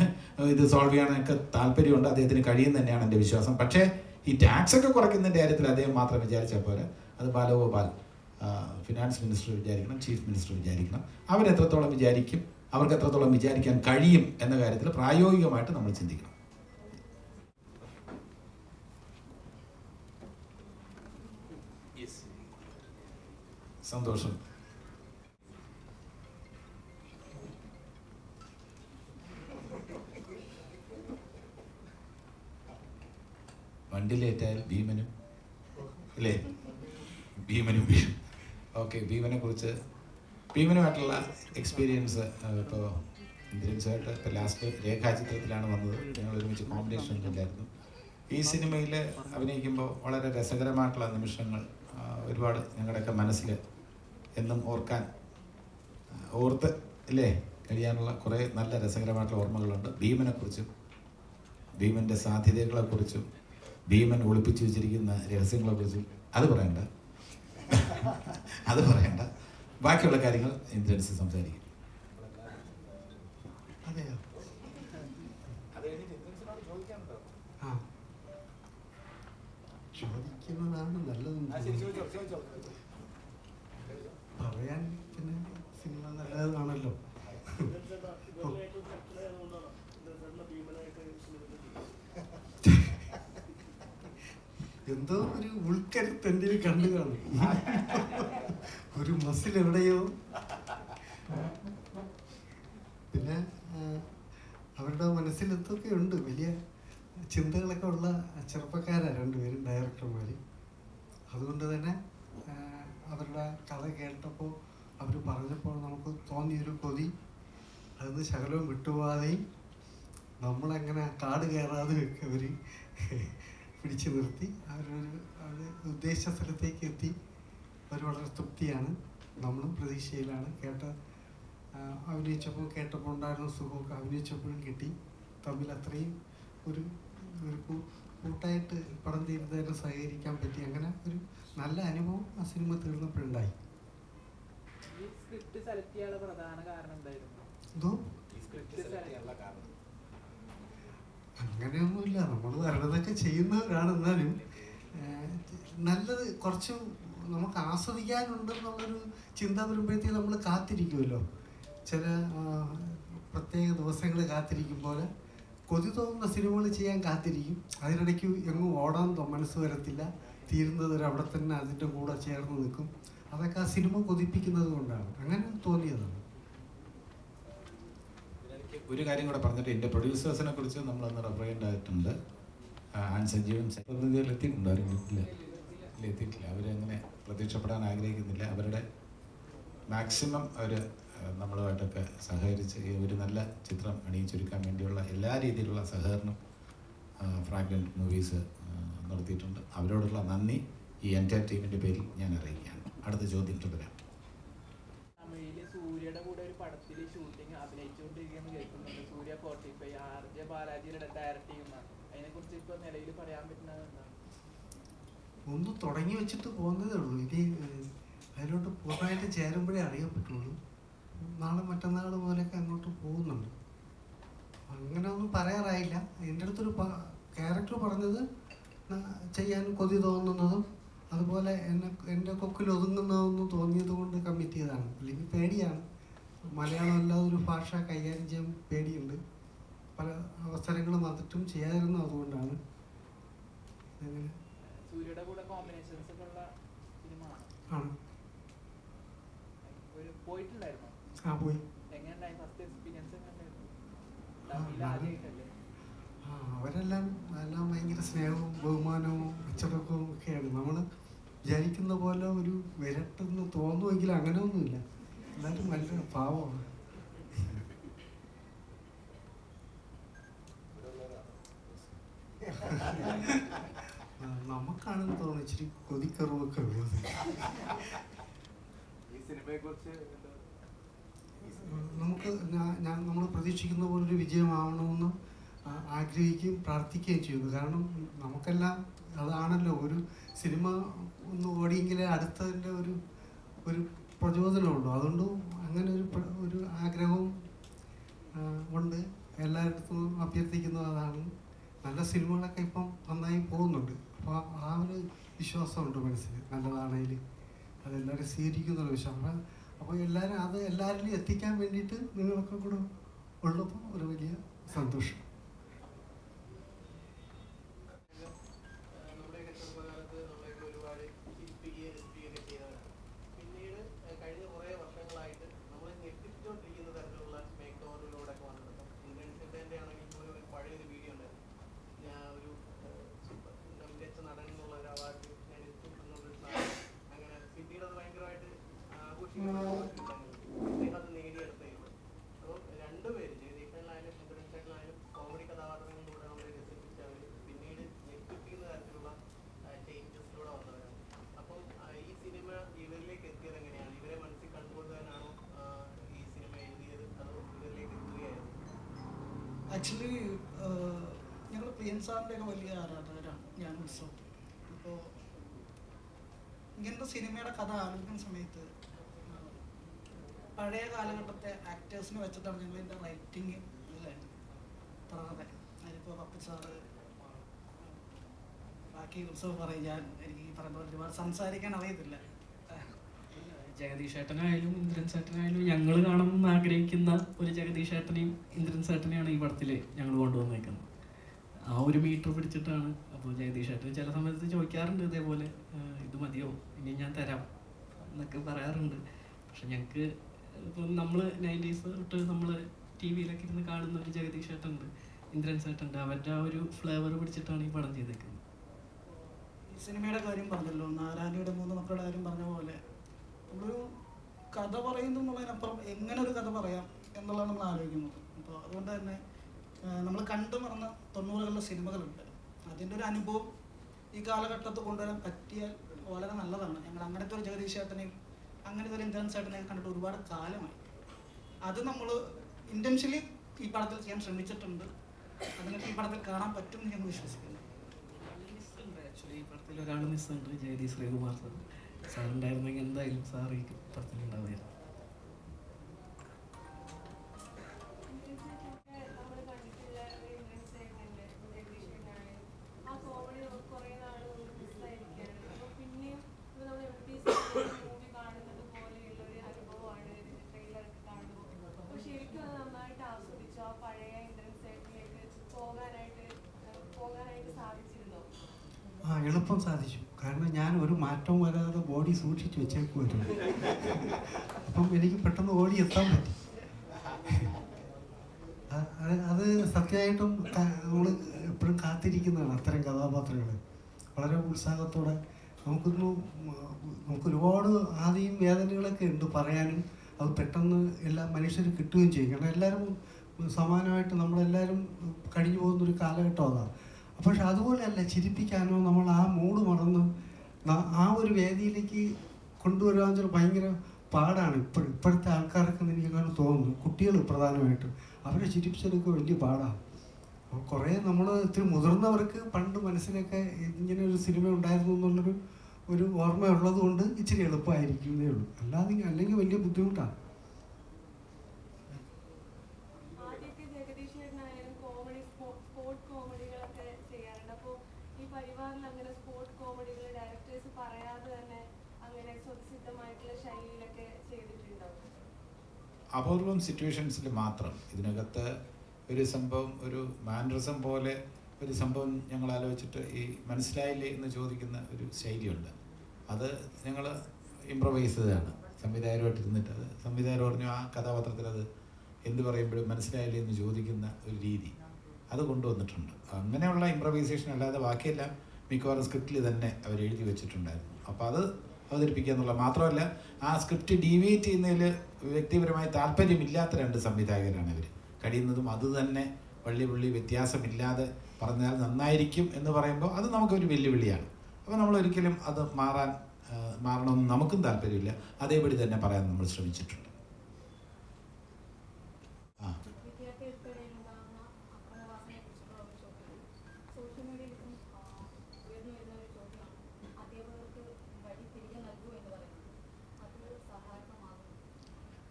ഇത് സോൾവ് ചെയ്യാനൊക്കെ താല്പര്യമുണ്ട്, അദ്ദേഹത്തിന് കഴിയും തന്നെയാണ് എൻ്റെ വിശ്വാസം. പക്ഷേ ഈ ടാക്സ് ഒക്കെ കുറയ്ക്കുന്നതിൻ്റെ കാര്യത്തിൽ അദ്ദേഹം മാത്രം വിചാരിച്ചാൽ പോരെ. അത് ബാലഗോപാൽ ഫിനാൻസ് മിനിസ്റ്റർ വിചാരിക്കണം, ചീഫ് മിനിസ്റ്റർ വിചാരിക്കണം. അവരെത്രത്തോളം വിചാരിക്കും, അവർക്ക് എത്രത്തോളം വിചാരിക്കാൻ കഴിയും എന്ന കാര്യത്തിൽ പ്രായോഗികമായിട്ട് നമ്മൾ ചിന്തിക്കണം. സന്തോഷം. വണ്ടിയിലേറ്റാൽ ഭീമനും അല്ലേ? ഭീമനും ഓക്കെ. ഭീമനുമായിട്ടുള്ള എക്സ്പീരിയൻസ് ഇപ്പോൾ ഇന്ദ്രൻസുമായിട്ട് ഇപ്പോൾ ലാസ്റ്റ് രേഖാചിത്രത്തിലാണ് വന്നത്. ഞങ്ങൾ ഒരുമിച്ച് കോമ്പിനേഷൻ ഉണ്ടായിരുന്നു. ഈ സിനിമയിൽ അഭിനയിക്കുമ്പോൾ വളരെ രസകരമായിട്ടുള്ള നിമിഷങ്ങൾ ഒരുപാട് ഞങ്ങളുടെയൊക്കെ മനസ്സിൽ എന്നും ഓർത്ത് ഇല്ലേ കഴിയാനുള്ള കുറേ നല്ല രസകരമായിട്ടുള്ള ഓർമ്മകളുണ്ട്. ഭീമനെക്കുറിച്ചും ഭീമൻ്റെ സാധ്യതകളെക്കുറിച്ചും ഭീമൻ ഒളിപ്പിച്ചു വെച്ചിരിക്കുന്ന രഹസ്യങ്ങളെക്കുറിച്ചും അത് പറയണ്ട. ബാക്കിയുള്ള കാര്യങ്ങൾ ഇന്ദ്രൻസ് സംസാരിക്കും. അതെയോ? ചോദിക്കുന്നതാണ് നല്ലതും. പറയാൻ പിന്നെ സിനിമ നല്ലതാണല്ലോ. എന്തോ ഒരു ഉൾക്കരുത്ത് എൻ്റെ കണ്ടു കാണും. ഒരു മസിൽ എവിടെയോ. പിന്നെ അവരുടെ മനസ്സിൽ എന്തൊക്കെ ഉണ്ട്, വലിയ ചിന്തകളൊക്കെ ഉള്ള ചെറുപ്പക്കാരാണ് രണ്ടുപേരും ഡയറക്ടർമാർ. അതുകൊണ്ട് തന്നെ അവരുടെ കഥ കേട്ടപ്പോൾ അവർ പറഞ്ഞപ്പോൾ നമുക്ക് തോന്നിയൊരു കൊതി അതൊന്ന് ശകലവും വിട്ടുപോകാതെയും നമ്മളങ്ങനെ കാട് കയറാതെ ഒക്കെ അവർ പിടിച്ചു നിർത്തി അവർ ഉദ്ദേശ സ്ഥലത്തേക്ക് എത്തി. അവർ വളരെ തൃപ്തിയാണ്, നമ്മളും പ്രതീക്ഷയിലാണ്. കേട്ടപ്പോൾ ഉണ്ടായിരുന്ന സുഖമൊക്കെ അഭിനയിച്ചപ്പോഴും കിട്ടി. തമ്മിൽ അത്രയും ഒരു കൂട്ടായിട്ട് പടം തീരുന്നതിന് സഹകരിക്കാൻ പറ്റി. അങ്ങനെ ഒരു നല്ല അനുഭവം ആ സിനിമ തീർന്നപ്പോഴുണ്ടായി. അങ്ങനെയൊന്നുമില്ല, നമ്മൾ വരണതൊക്കെ ചെയ്യുന്നവരാണ്. എന്നാലും നല്ലത് കുറച്ച് നമുക്ക് ആസ്വദിക്കാനുണ്ടെന്നുള്ളൊരു ചിന്ത വരുമ്പോഴത്തേക്ക് നമ്മൾ കാത്തിരിക്കുമല്ലോ. ചില പ്രത്യേക ദിവസങ്ങൾ കാത്തിരിക്കും പോലെ കൊതി തോന്നുന്ന സിനിമകൾ ചെയ്യാൻ കാത്തിരിക്കും. അതിനിടയ്ക്ക് എങ്ങും ഓടാൻ മനസ്സ് വരത്തില്ല. തീരുന്നത് വരെ അവിടെ തന്നെ അതിൻ്റെ കൂടെ ചേർന്ന് നിൽക്കും. അതൊക്കെ ആ സിനിമ കൊതിപ്പിക്കുന്നത് കൊണ്ടാണ്. അങ്ങനെ തോന്നിയതാണ്. ഒരു കാര്യം കൂടെ പറഞ്ഞിട്ട്, എൻ്റെ പ്രൊഡ്യൂസേഴ്സിനെ കുറിച്ച് നമ്മളന്ന് റെഫറൻഡ് ആയിട്ടുണ്ട്. സഞ്ജീവൻ എത്തിയിട്ടുണ്ടായിരുന്നില്ല, എത്തിയിട്ടില്ല. അവരങ്ങനെ പ്രത്യക്ഷപ്പെടാൻ ആഗ്രഹിക്കുന്നില്ല. അവരുടെ മാക്സിമം അവർ നമ്മളുമായിട്ടൊക്കെ സഹകരിച്ച് ഒരു നല്ല ചിത്രം അണിയിച്ചൊരുക്കാൻ വേണ്ടിയുള്ള എല്ലാ രീതിയിലുള്ള സഹകരണം ഫ്രാഗ്രൻറ്റ് മൂവീസ് നടത്തിയിട്ടുണ്ട്. അവരോടുള്ള നന്ദി ഈ എൻ്റയർ ടീമിൻ്റെ പേരിൽ ഞാൻ അറിയിക്കുകയാണ്. അടുത്ത ചോദ്യം തുടരാം. തമിഴില് സൂര്യയുടെ കൂടെ ഒരു പടത്തിൽ ഷൂട്ടിംഗ് അഭിനയിച്ചുകൊണ്ടിരിക്കുകയെന്ന് കേൾക്കുന്നുണ്ട്. സൂര്യ 45 RJ ബാലാജിയുടെ ഡയറക്റ്റ് ചെയ്യുന്നതാണ്. അതിനെക്കുറിച്ച് ഇപ്പോൾ നിലവിൽ പറയാൻ പറ്റുന്നത് എന്താണ്? ഒന്ന് തുടങ്ങി വെച്ചിട്ട് പോകുന്നതേ ഉള്ളൂ. ഇനി അതിലോട്ട് പൂർണ്ണമായിട്ട് ചേരുമ്പോഴേ അറിയാൻ പറ്റുള്ളൂ. നാളെ മറ്റന്നാൾ പോലെയൊക്കെ അങ്ങോട്ട് പോകുന്നുണ്ട്. അങ്ങനെ ഒന്നും പറയാറായില്ല. എൻ്റെ അടുത്തൊരു ക്യാരക്ടർ പറഞ്ഞത് ചെയ്യാൻ കൊതി തോന്നുന്നതും അതുപോലെ എൻ്റെ കൊക്കിൽ ഒതുങ്ങുന്നതെന്ന് തോന്നിയത് കൊണ്ട് കമ്മിറ്റ് ചെയ്തതാണ്. അല്ലെങ്കിൽ പേടിയാണ്. മലയാളം അല്ലാതെ ഒരു ഭാഷ കൈകാര്യം ചെയ്യാൻ പേടിയുണ്ട്. പല അവസരങ്ങളും വന്നിട്ടും ചെയ്യാതിരുന്നു. അതുകൊണ്ടാണ് അങ്ങനെ. സൂര്യയുടെ കൂടെ കോമ്പിനേഷൻസ് ഒക്കെ ഉള്ള സിനിമ ആണ്. പോയിട്ടുണ്ടായിരുന്നു? പോയി. എങ്ങനെയുണ്ടായി ഫസ്റ്റ് എക്സ്പീരിയൻസ്? ഭയങ്കര സ്നേഹവും ബഹുമാനവും അച്ചടക്കവും ഒക്കെയാണ്. നമ്മൾ വിചാരിക്കുന്ന പോലെ ഒരു വിരട്ടെന്ന് തോന്നുമെങ്കിൽ അങ്ങനെയൊന്നുമില്ല. എല്ലാവരും ഭയങ്കര പാവമാണ്. നമുക്കാണെന്ന് തോന്നുന്നു ഇച്ചിരി കൊതിക്കറിവൊക്കെ ഉള്ളത്. നമുക്ക് നമ്മൾ പ്രതീക്ഷിക്കുന്ന പോലൊരു വിജയമാവണമെന്ന് ആഗ്രഹിക്കുകയും പ്രാർത്ഥിക്കുകയും ചെയ്യുന്നു. കാരണം നമുക്കെല്ലാം അതാണല്ലോ, ഒരു സിനിമ ഒന്ന് ഓടിയെങ്കിലേ അടുത്തതിൻ്റെ ഒരു പ്രചോദനമുള്ളൂ. അതുകൊണ്ട് അങ്ങനെ ഒരു ആഗ്രഹവും കൊണ്ട് എല്ലായിടത്തും അഭ്യർത്ഥിക്കുന്നത് അതാണ്. നല്ല സിനിമകളൊക്കെ ഇപ്പം നന്നായി പോകുന്നുണ്ട്. അപ്പോൾ ആ ഒരു വിശ്വാസമുണ്ട് മനസ്സിൽ, നല്ലതാണെങ്കിൽ അതെല്ലാവരും സ്വീകരിക്കുന്നൊരു വിശ്വാസം. അപ്പോൾ എല്ലാവരിലും എത്തിക്കാൻ വേണ്ടിയിട്ട് നിങ്ങളൊക്കെ കൂടെ ഉള്ളപ്പോൾ ഒരു വലിയ സന്തോഷം. ആക്ച്വലി ഞങ്ങൾ പ്രിയൻ സാറിൻ്റെയൊക്കെ വലിയ ആരാധകരാണ് ഞാൻ ഉത്സവം. അപ്പോൾ ഇങ്ങനത്തെ സിനിമയുടെ കഥ ആലോചിക്കുന്ന സമയത്ത് പഴയ കാലഘട്ടത്തെ ആക്ടേഴ്സിനെ വെച്ചിട്ടാണ് ഞങ്ങൾ ഇതിൻ്റെ റൈറ്റിങ് അല്ലേ പറഞ്ഞത്. അതിലിപ്പോൾ പപ്പു സാറ് ബാക്കി ഉത്സവം പറയും. എനിക്ക് ഈ പറയുമ്പോൾ ഒരുപാട് സംസാരിക്കാൻ അറിയത്തില്ല. ജഗദീഷ് ഏട്ടനായാലും ഇന്ദ്രൻ ചേട്ടനായാലും ഞങ്ങൾ കാണണമെന്ന് ആഗ്രഹിക്കുന്ന ഒരു ജഗദീഷ് ഏട്ടനെയും ഇന്ദ്രൻ ചേട്ടനെയാണ് ഈ പടത്തിൽ ഞങ്ങൾ കൊണ്ടുവന്നേക്കുന്നത്. ആ ഒരു മീറ്റർ പിടിച്ചിട്ടാണ്. അപ്പോൾ ജഗദീഷ് ഏട്ടൻ ചില സമയത്ത് ചോദിക്കാറുണ്ട് ഇതേപോലെ, ഇത് മതിയോ, ഇനി ഞാൻ തരാം എന്നൊക്കെ പറയാറുണ്ട്. പക്ഷെ ഞങ്ങൾക്ക് ഇപ്പം നമ്മൾ 90s തൊട്ട് നമ്മൾ TV-യിലൊക്കെ ഇരുന്ന് കാണുന്ന ഒരു ജഗദീഷ് ഏട്ടനുണ്ട്, ഇന്ദ്രൻ ചേട്ടനുണ്ട്. അവരുടെ ആ ഒരു ഫ്ലേവർ പിടിച്ചിട്ടാണ് ഈ പടം ചെയ്തേക്കുന്നത്. ഈ സിനിമയുടെ കാര്യം പറഞ്ഞല്ലോ, നാരായണിയുടെ 3 മക്കളുടെ കാര്യം പറഞ്ഞ പോലെ നമ്മളൊരു കഥ പറയുന്നു എന്നുള്ളതിനപ്പുറം എങ്ങനെ ഒരു കഥ പറയാം എന്നുള്ളതാണ് നമ്മൾ ആലോചിക്കുന്നത്. അപ്പോൾ അതുകൊണ്ട് തന്നെ നമ്മൾ കണ്ടു മറന്ന 90കളിലെ സിനിമകളുണ്ട്. അതിൻ്റെ ഒരു അനുഭവം ഈ കാലഘട്ടത്തിൽ കൊണ്ടുവരാൻ പറ്റിയാൽ വളരെ നല്ലതാണ്. ഞങ്ങൾ അങ്ങനത്തെ ഒരു ജഗദീഷ് ചേട്ടനെയും അങ്ങനത്തെ ഒരു ഇന്ദ്രൻ ചേട്ടനെയും കണ്ടിട്ട് ഒരുപാട് കാലമായി. അത് നമ്മൾ ഇൻറ്റൻഷ്യലി ഈ പടത്തിൽ ചെയ്യാൻ ശ്രമിച്ചിട്ടുണ്ട്. അതിനൊക്കെ ഈ പടത്തിൽ കാണാൻ പറ്റും എന്ന് ഞങ്ങൾ വിശ്വസിക്കുന്നു. ആക്ച്വലി ഈ പടത്തിൽ ഒരാൾ മിസ്സുണ്ട്, ജയതി ശ്രീകുമാർ സാർ. സാർ ഉണ്ടായിരുന്നെങ്കിൽ എന്തായാലും സാർ ഈ പടത്തിലുണ്ടാവുമായിരുന്നു. എളുപ്പം സാധിച്ചു. കാരണം ഞാൻ ഒരു മാറ്റവും വരാതെ ബോഡി സൂക്ഷിച്ച് വെച്ചേക്കുമായിരുന്നു. അപ്പം എനിക്ക് പെട്ടെന്ന് ഓടി എത്താൻ പറ്റി. അത് സത്യമായിട്ടും നമ്മൾ എപ്പോഴും കാത്തിരിക്കുന്നതാണ് അത്തരം കഥാപാത്രങ്ങൾ. വളരെ ഉത്സാഹത്തോടെ നമുക്ക് ഒരുപാട് ആദ്യം വേദനകളൊക്കെ ഉണ്ട് പറയാനും. അത് പെട്ടെന്ന് എല്ലാ മനുഷ്യരും കിട്ടുകയും ചെയ്യും. കാരണം എല്ലാവരും സമാനമായിട്ട് നമ്മളെല്ലാവരും കഴിഞ്ഞു പോകുന്നൊരു കാലഘട്ടം അതാണ്. പക്ഷെ അതുപോലെയല്ല, ചിരിപ്പിക്കാനോ നമ്മൾ ആ മൂഡ് മറന്ന് ആ ഒരു വേദിയിലേക്ക് കൊണ്ടുവരാൻ ഭയങ്കര പാടാണ്. ഇപ്പോഴത്തെ ആൾക്കാർക്ക് എനിക്കങ്ങനെ തോന്നുന്നു, കുട്ടികൾ പ്രധാനമായിട്ടും അവരെ ചിരിപ്പിച്ചെടുക്കുക വലിയ പാടാണ്. അപ്പോൾ കുറേ നമ്മൾ ഇത്തിരി മുതിർന്നവർക്ക് പണ്ട് മനസ്സിലൊക്കെ ഇങ്ങനെ ഒരു സിനിമ ഉണ്ടായിരുന്നു എന്നുള്ളൊരു ഓർമ്മ ഉള്ളത് കൊണ്ട് ഇച്ചിരി എളുപ്പമായിരിക്കുന്നേ ഉള്ളൂ. അല്ലെങ്കിൽ വലിയ ബുദ്ധിമുട്ടാണ്. അപൂർവം സിറ്റുവേഷൻസിൽ മാത്രം. ഇതിനകത്ത് ഒരു സംഭവം, ഒരു മാനറിസം പോലെ ഒരു സംഭവം ഞങ്ങൾ ആലോചിച്ചിട്ട് ഈ മനസ്സിലായില്ലേ എന്ന് ചോദിക്കുന്ന ഒരു ശൈലിയുണ്ട്. അത് ഞങ്ങൾ ഇംപ്രവൈസ് ചെയ്തതാണ് സംവിധായകരുമായിട്ട് ഇരുന്നിട്ട്. അത് സംവിധായകർ പറഞ്ഞു ആ കഥാപാത്രത്തിൽ അത് എന്ത് പറയുമ്പോഴും മനസ്സിലായില്ലേ എന്ന് ചോദിക്കുന്ന ഒരു രീതി, അത് കൊണ്ടുവന്നിട്ടുണ്ട്. അങ്ങനെയുള്ള ഇംപ്രവൈസേഷൻ അല്ലാതെ ബാക്കിയെല്ലാം മിക്കവാറും സ്ക്രിപ്റ്റിൽ തന്നെ അവർ എഴുതി വെച്ചിട്ടുണ്ടായിരുന്നു. അപ്പോൾ അത് അവതരിപ്പിക്കുക എന്നുള്ള മാത്രമല്ല, ആ സ്ക്രിപ്റ്റ് ഡീവിയേറ്റ് ചെയ്യുന്നതിൽ വ്യക്തിപരമായി താല്പര്യമില്ലാത്ത 2 സംവിധായകരാണ് ഇവർ. കഴിയുന്നതും അത് തന്നെ വള്ളി വ്യത്യാസമില്ലാതെ പറഞ്ഞാൽ നന്നായിരിക്കും എന്ന് പറയുമ്പോൾ അത് നമുക്കൊരു വെല്ലുവിളിയാണ്. അപ്പോൾ നമ്മളൊരിക്കലും അത് മാറണമെന്ന് നമുക്കും താല്പര്യമില്ല. അതേപടി തന്നെ പറയാൻ നമ്മൾ ശ്രമിച്ചിട്ടുണ്ട്.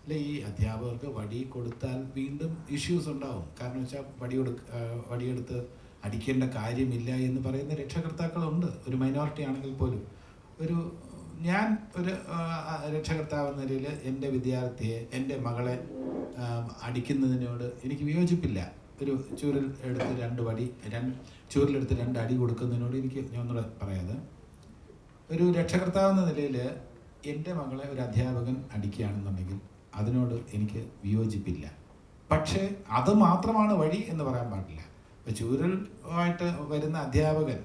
അല്ല, ഈ അധ്യാപകർക്ക് വടി കൊടുത്താൽ വീണ്ടും ഇഷ്യൂസ് ഉണ്ടാവും. കാരണം വെച്ചാൽ വടിയെടുത്ത് അടിക്കേണ്ട കാര്യമില്ല എന്ന് പറയുന്ന രക്ഷകർത്താക്കളുണ്ട്, ഒരു മൈനോറിറ്റി ആണെങ്കിൽ പോലും. ഞാൻ ഒരു രക്ഷകർത്താവ് എന്ന നിലയിൽ എൻ്റെ വിദ്യാർത്ഥിയെ, എൻ്റെ മകളെ അടിക്കുന്നതിനോട് എനിക്ക് വിയോജിപ്പില്ല. ഒരു ചൂരിലെടുത്ത് 2 അടി കൊടുക്കുന്നതിനോട് ഞാൻ ഒന്നുകൂടെ പറയാതെ, ഒരു രക്ഷകർത്താവ് എന്ന നിലയിൽ എൻ്റെ മകളെ ഒരു അധ്യാപകൻ അടിക്കുകയാണെന്നുണ്ടെങ്കിൽ അതിനോട് എനിക്ക് വിയോജിപ്പില്ല. പക്ഷേ അത് മാത്രമാണ് വഴി എന്ന് പറയാൻ പാടില്ല. ഇപ്പോൾ ചൂരലുമായിട്ട് വരുന്ന അധ്യാപകൻ